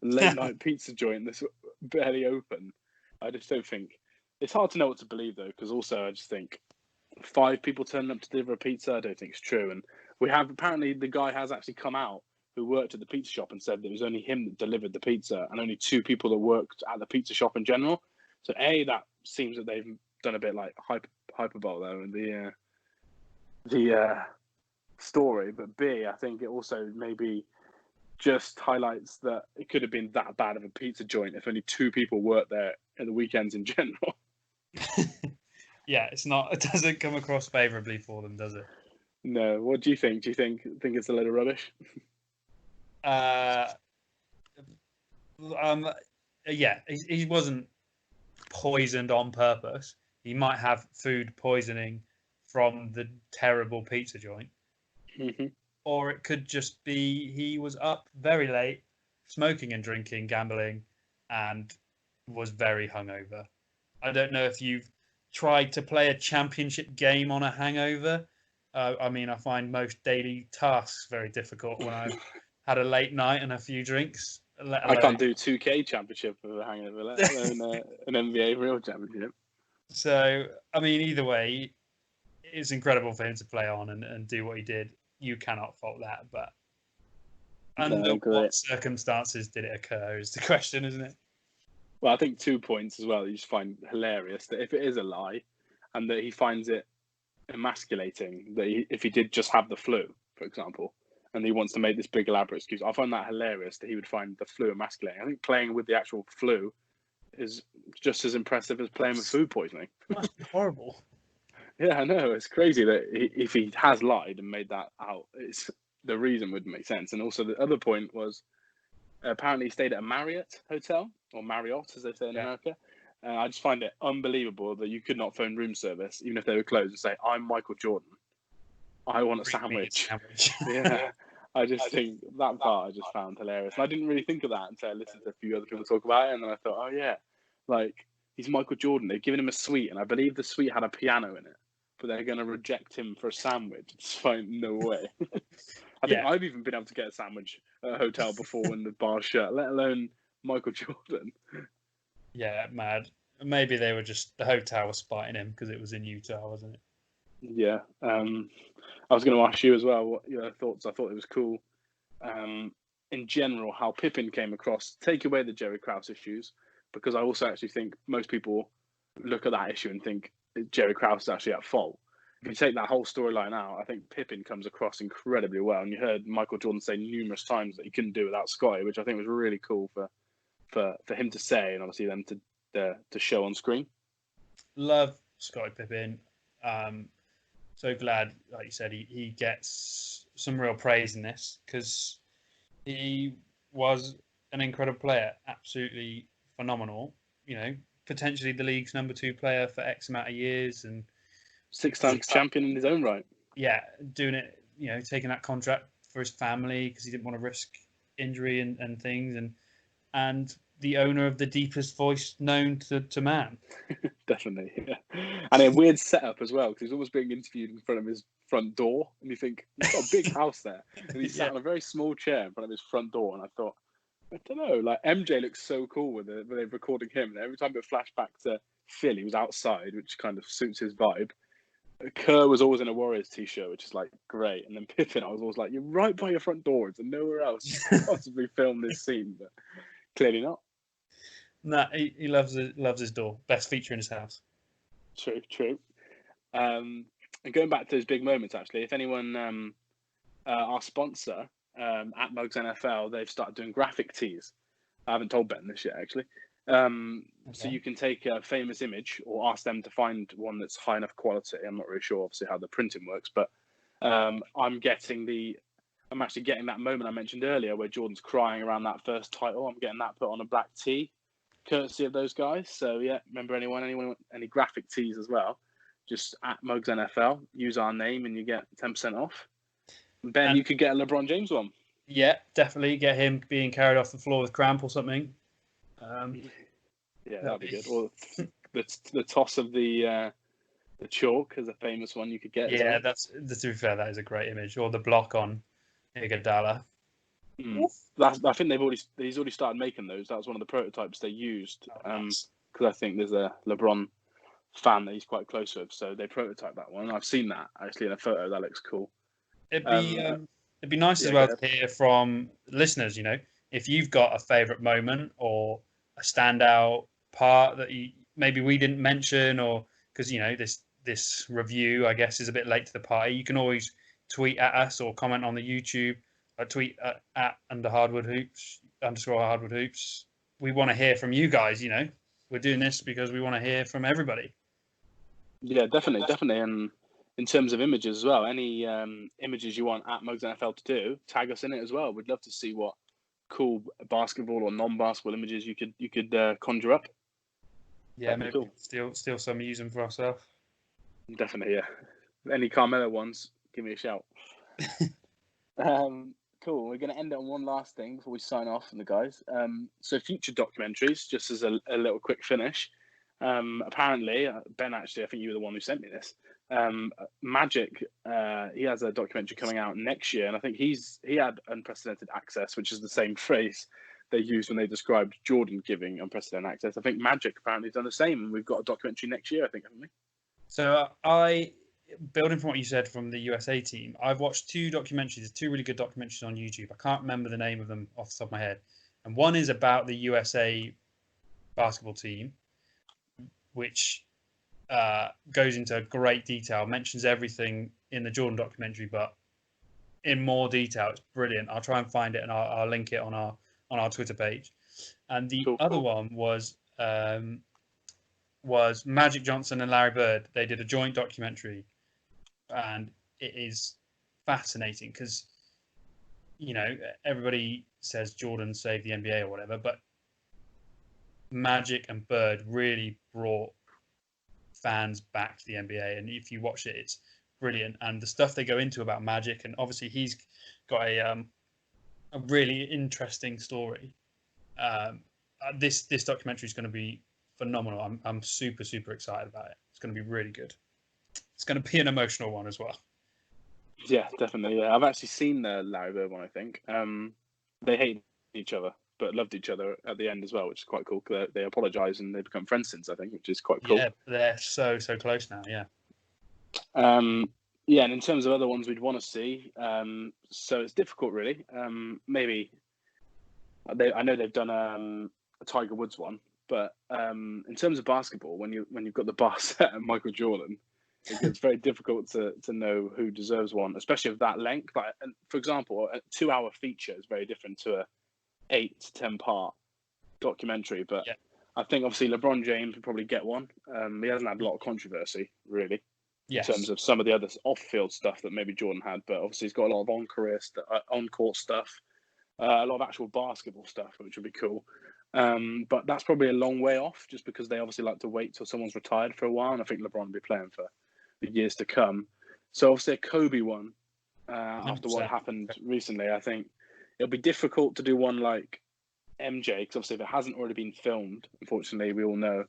Late night pizza joint that's barely open. I just don't think. It's hard to know what to believe, though, because also I just think 5 people turning up to deliver a pizza, I don't think it's true. And apparently the guy has actually come out who worked at the pizza shop and said that it was only him that delivered the pizza and only 2 people that worked at the pizza shop in general. So A, that seems that they've done a bit like hyperbole though in the story, but B, I think it also maybe just highlights that it could have been that bad of a pizza joint if only 2 people worked there at the weekends in general. Yeah, it's not. It doesn't come across favourably for them, does it? No. What do you think? Do you think it's a load of rubbish? Yeah, he wasn't poisoned on purpose. He might have food poisoning from the terrible pizza joint, Mm-hmm. or it could just be he was up very late, smoking and drinking, gambling, and was very hungover. I don't know if you've tried to play a championship game on a hangover. I mean, I find most daily tasks very difficult when I've had a late night and a few drinks. I can't do 2K championship with a hangover, let alone an NBA real championship. So, I mean, either way, it's incredible for him to play on and do what he did. You cannot fault that. But under what circumstances did it occur is the question, isn't it? Well, I think 2 points as well. You just find hilarious that if it is a lie, and that he finds it emasculating that if he did just have the flu, for example, and he wants to make this big elaborate excuse, I find that hilarious that he would find the flu emasculating. I think playing with the actual flu is just as impressive as playing with food poisoning. That's horrible. Yeah, I know. It's crazy that if he has lied and made that out, the reason would make sense. And also the other point was apparently he stayed at a Marriott hotel, or Marriott as they say in America. I just find it unbelievable that you could not phone room service, even if they were closed, and say, "I'm Michael Jordan. I want a sandwich." Yeah. I just think that part I just found hilarious. And I didn't really think of that until I listened to a few other people talk about it. And then I thought, oh, yeah, like he's Michael Jordan. They've given him a suite. And I believe the suite had a piano in it. But they're going to reject him for a sandwich. It's fine. No way. I think I've even been able to get a sandwich at a hotel before when the bar's shut, let alone Michael Jordan. Yeah, mad. Maybe they were just, the hotel was spiting him because it was in Utah, wasn't it? Yeah. I was going to ask you as well what your thoughts. I thought it was cool, in general, how Pippen came across. Take away the Jerry Krause issues, because I also actually think most people look at that issue and think Jerry Krause is actually at fault. If you take that whole storyline out, I think Pippen comes across incredibly well. And you heard Michael Jordan say numerous times that he couldn't do without Scotty, which I think was really cool for him to say, and obviously them to show on screen. Love Scotty Pippen. So glad, like you said, he gets some real praise in this because he was an incredible player, absolutely phenomenal. You know, potentially the league's number 2 player for X amount of years and 6-time champion in his own right. Yeah, doing it, you know, taking that contract for his family because he didn't want to risk injury and things, and the owner of the deepest voice known to man. Definitely, yeah. And a weird setup as well, because he's almost being interviewed in front of his front door, and you think he's got a big house there, and he sat on a very small chair in front of his front door, and I thought, I don't know, like MJ looks so cool with it when they're recording him. And every time it flashed back to Phil, he was outside, which kind of suits his vibe. Kerr was always in a Warriors t-shirt, which is like great, and then Pippen, I was always like, you're right by your front door, it's nowhere else you could possibly film this scene, but clearly not. Nah, he loves his door. Best feature in his house. True. And going back to those big moments, actually, if anyone, our sponsor at Mugs NFL, they've started doing graphic tees. I haven't told Ben this yet, actually. So you can take a famous image or ask them to find one that's high enough quality. I'm not really sure, obviously, how the printing works, but I'm actually getting that moment I mentioned earlier where Jordan's crying around that first title. I'm getting that put on a black tee, courtesy of those guys. So yeah, remember anyone any graphic tees as well, just at Mugs NFL, use our name and you get 10% off. Ben, you could get a LeBron James one. Yeah, definitely get him being carried off the floor with cramp or something. Yeah, that'd be good. Or the toss of the chalk is a famous one you could get. Yeah, to be fair, that is a great image. Or the block on Iguodala. I think he's already started making those. That was one of the prototypes they used. Because I think there's a LeBron fan that he's quite close with, so they prototyped that one. I've seen that actually in a photo. That looks cool. It'd be nice as well to hear from listeners. You know, if you've got a favourite moment or a standout part that maybe we didn't mention, or because this review, I guess, is a bit late to the party, you can always tweet at us or comment on the YouTube. Tweet at _Hardwood Hoops. We want to hear from you guys. We're doing this because we want to hear from everybody. Yeah, definitely. And in terms of images as well, any images you want at Mugs NFL to do, tag us in it as well. We'd love to see what cool basketball or non-basketball images you could conjure up. Yeah, maybe cool. steal some, use them for ourselves. Definitely, yeah. Any Carmelo ones, give me a shout. Cool. We're going to end it on one last thing before we sign off from the guys. So future documentaries, just as a little quick finish. Apparently, Ben, actually, I think you were the one who sent me this. Magic, he has a documentary coming out next year, and I think he had unprecedented access, which is the same phrase they used when they described Jordan giving unprecedented access. I think Magic apparently has done the same, and we've got a documentary next year, I think, haven't we? So building from what you said from the USA team, I've watched two documentaries, two really good documentaries on YouTube. I can't remember the name of them off the top of my head. And one is about the USA basketball team, which goes into great detail, mentions everything in the Jordan documentary, but in more detail. It's brilliant. I'll try and find it, and I'll link it on our Twitter page. And the other one was Magic Johnson and Larry Bird. They did a joint documentary, and it is fascinating because everybody says Jordan saved the NBA or whatever, but Magic and Bird really brought fans back to the NBA, and if you watch it, it's brilliant. And the stuff they go into about Magic, and obviously he's got a really interesting story. This documentary is going to be phenomenal. I'm super excited about it. It's going to be really good. It's going to be an emotional one as well. Yeah, definitely. Yeah, I've actually seen the Larry Bird one. I think they hate each other but loved each other at the end as well, which is quite cool. They apologise and they become friends since, I think, which is quite cool. Yeah, they're so close now. Yeah. Yeah, and in terms of other ones we'd want to see, so it's difficult, really. Maybe I know they've done a Tiger Woods one, but in terms of basketball, when you've got the bar set at Michael Jordan, it's very difficult to know who deserves one, especially of that length. Like, for example, a 2-hour feature is very different to a 8 to 10 part documentary. But yeah. I think obviously LeBron James would probably get one. He hasn't had a lot of controversy, really. Yes. In terms of some of the other off-field stuff that maybe Jordan had, but obviously he's got a lot of on-court stuff, a lot of actual basketball stuff, which would be cool. But that's probably a long way off, just because they obviously like to wait till someone's retired for a while, and I think LeBron will be playing for the years to come. So obviously a Kobe one, after what happened recently, I think it'll be difficult to do one like MJ, because obviously if it hasn't already been filmed, unfortunately, we all know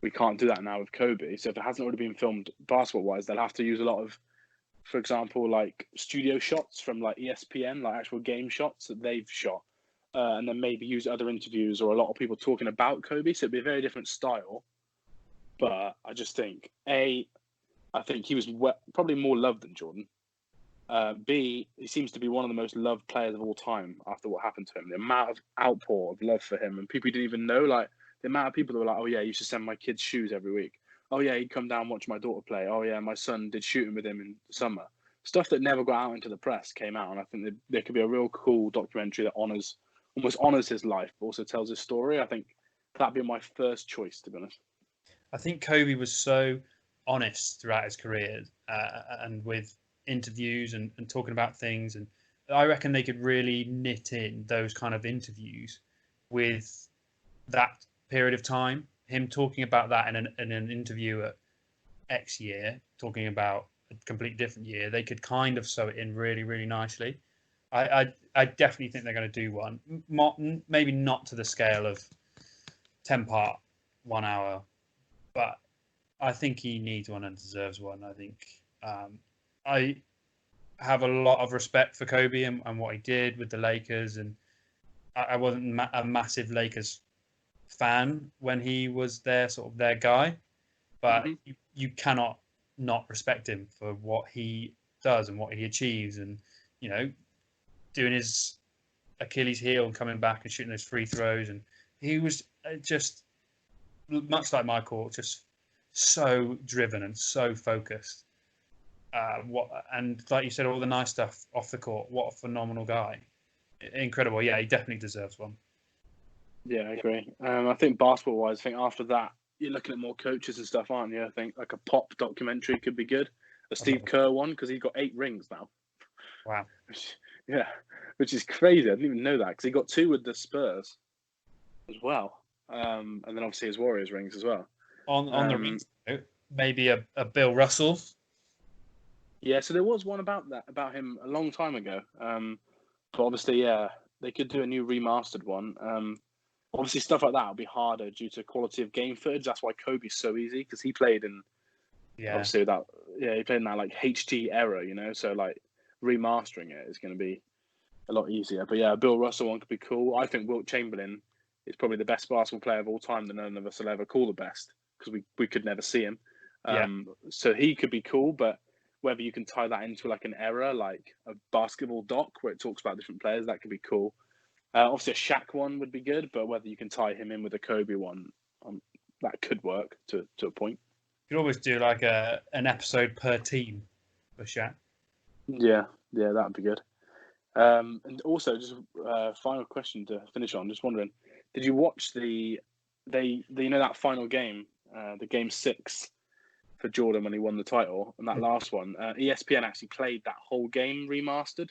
we can't do that now with Kobe. So if it hasn't already been filmed basketball-wise, they'll have to use a lot of, for example, like studio shots from like ESPN, like actual game shots that they've shot, and then maybe use other interviews or a lot of people talking about Kobe. So it'd be a very different style. But I just think, I think he was probably more loved than Jordan. B, he seems to be one of the most loved players of all time after what happened to him. The amount of outpour of love for him, and people didn't even know, like the amount of people that were like, oh yeah, he used to send my kids shoes every week. Oh yeah, he'd come down and watch my daughter play. Oh yeah, my son did shooting with him in the summer. Stuff that never got out into the press came out, and I think there could be a real cool documentary that almost honors his life, but also tells his story. I think that'd be my first choice, to be honest. I think Kobe was so honest throughout his career, and with interviews and talking about things, and I reckon they could really knit in those kind of interviews with that period of time. Him talking about that in an interview at X year, talking about a completely different year, they could kind of sew it in really nicely. I definitely think they're going to do one, maybe not to the scale of 10-part, 1 hour, but I think he needs one and deserves one. I think I have a lot of respect for Kobe and what he did with the Lakers, and I wasn't a massive Lakers fan when he was their guy, but you cannot not respect him for what he does and what he achieves, and doing his Achilles heel and coming back and shooting those free throws, and he was just much like Michael, just so driven and so focused. And like you said, all the nice stuff off the court. What a phenomenal guy! Incredible. Yeah, he definitely deserves one. Yeah, I agree. I think basketball-wise, I think after that, you're looking at more coaches and stuff, aren't you? I think like a pop documentary could be good. A Steve Kerr one, because he's got 8 rings now. Wow. Yeah, which is crazy. I didn't even know that, because he got 2 with the Spurs as well. And then obviously his Warriors rings as well. On the rings note, maybe a Bill Russell. Yeah, so there was one about him a long time ago. But obviously, yeah, they could do a new remastered one. Obviously, stuff like that will be harder due to quality of game footage. That's why Kobe's so easy, because he played in obviously he played in that like HD era, you know. So like remastering it is going to be a lot easier. But yeah, Bill Russell one could be cool. I think Wilt Chamberlain is probably the best basketball player of all time that none of us will ever call the best, because we could never see him. So he could be cool, but whether you can tie that into like an era, like a basketball doc where it talks about different players, that could be cool. Obviously, a Shaq one would be good, but whether you can tie him in with a Kobe one, that could work to a point. You could always do like an episode per team for Shaq. Yeah, that would be good. And also, just final question to finish on. Just wondering, did you watch the that final game, the game 6 for Jordan when he won the title, and that last one? ESPN actually played that whole game remastered,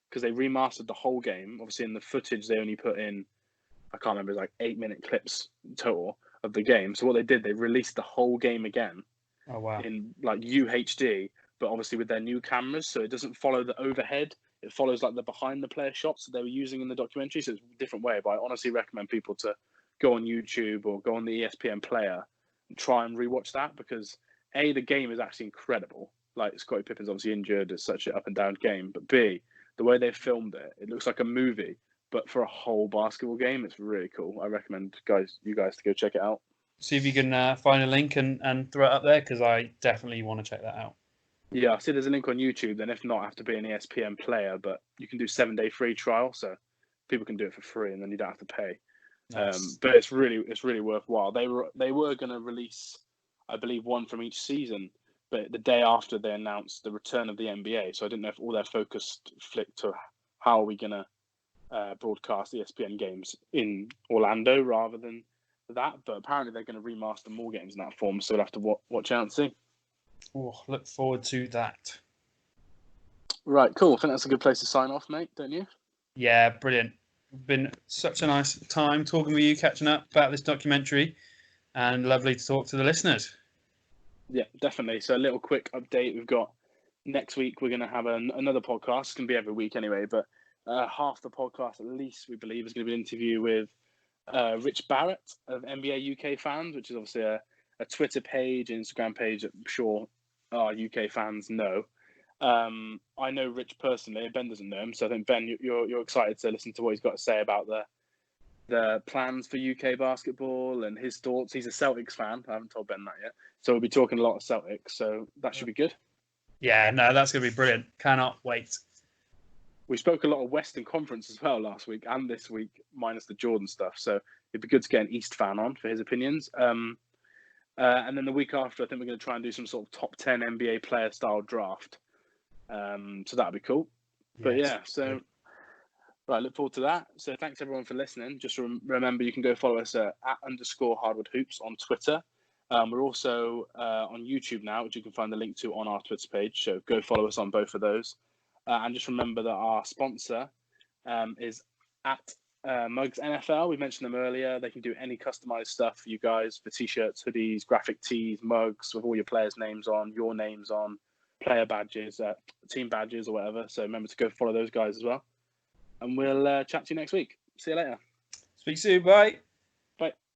because they remastered the whole game. Obviously, in the footage they only put in, I can't remember, it was like 8-minute clips total of the game. So what they did, they released the whole game again. Oh wow! In like UHD, but obviously with their new cameras, so it doesn't follow the overhead. It follows like the behind the player shots that they were using in the documentary. So it's a different way. But I honestly recommend people to go on YouTube or go on the ESPN player and try and rewatch that, because A, the game is actually incredible. Like, Scottie Pippen's obviously injured. It's such an up and down game. But B, the way they filmed it, it looks like a movie, but for a whole basketball game. It's really cool. I recommend you guys to go check it out. See if you can find a link and throw it up there, because I definitely want to check that out. Yeah, I see there's a link on YouTube. Then if not, I have to be an ESPN player, but you can do 7-day free trial, so people can do it for free, and then you don't have to pay. Nice. But it's really worthwhile. They were going to release, I believe, one from each season, but the day after they announced the return of the NBA, so I didn't know if all their focus flicked to how are we going to broadcast ESPN games in Orlando rather than that. But apparently they're going to remaster more games in that form, so we'll have to watch out and see. Oh, look forward to that. Right, cool. I think that's a good place to sign off, mate, don't you? Yeah, brilliant. Been such a nice time talking with you, catching up about this documentary, and lovely to talk to the listeners. Yeah, definitely. So a little quick update. We've got next week, we're going to have another podcast. It's going to be every week anyway, but half the podcast at least, we believe, is going to be an interview with Rich Barrett of NBA UK Fans, which is obviously a Twitter page, Instagram page that I'm sure our UK fans know. I know Rich personally. Ben doesn't know him, so I think Ben, you're excited to listen to what he's got to say about the plans for UK basketball and his thoughts. He's a Celtics fan. I haven't told Ben that yet, so we'll be talking a lot of Celtics. So that should be good. Yeah, no, that's going to be brilliant. Cannot wait. We spoke a lot of Western Conference as well last week and this week, minus the Jordan stuff. So it'd be good to get an East fan on for his opinions. And then the week after, I think we're going to try and do some sort of top 10 NBA player style draft. So that'd be cool. Yes, but yeah, so right, look forward to that. So thanks everyone for listening. Just remember, you can go follow us at _Hardwood Hoops on Twitter. We're also on YouTube now, which you can find the link to on our Twitter page. So go follow us on both of those. And just remember that our sponsor is at Mugs NFL. We mentioned them earlier. They can do any customized stuff for you guys, for t-shirts, hoodies, graphic tees, mugs with all your players' names on, your names on, player badges, team badges or whatever. So remember to go follow those guys as well. And we'll chat to you next week. See you later. Speak soon. Bye.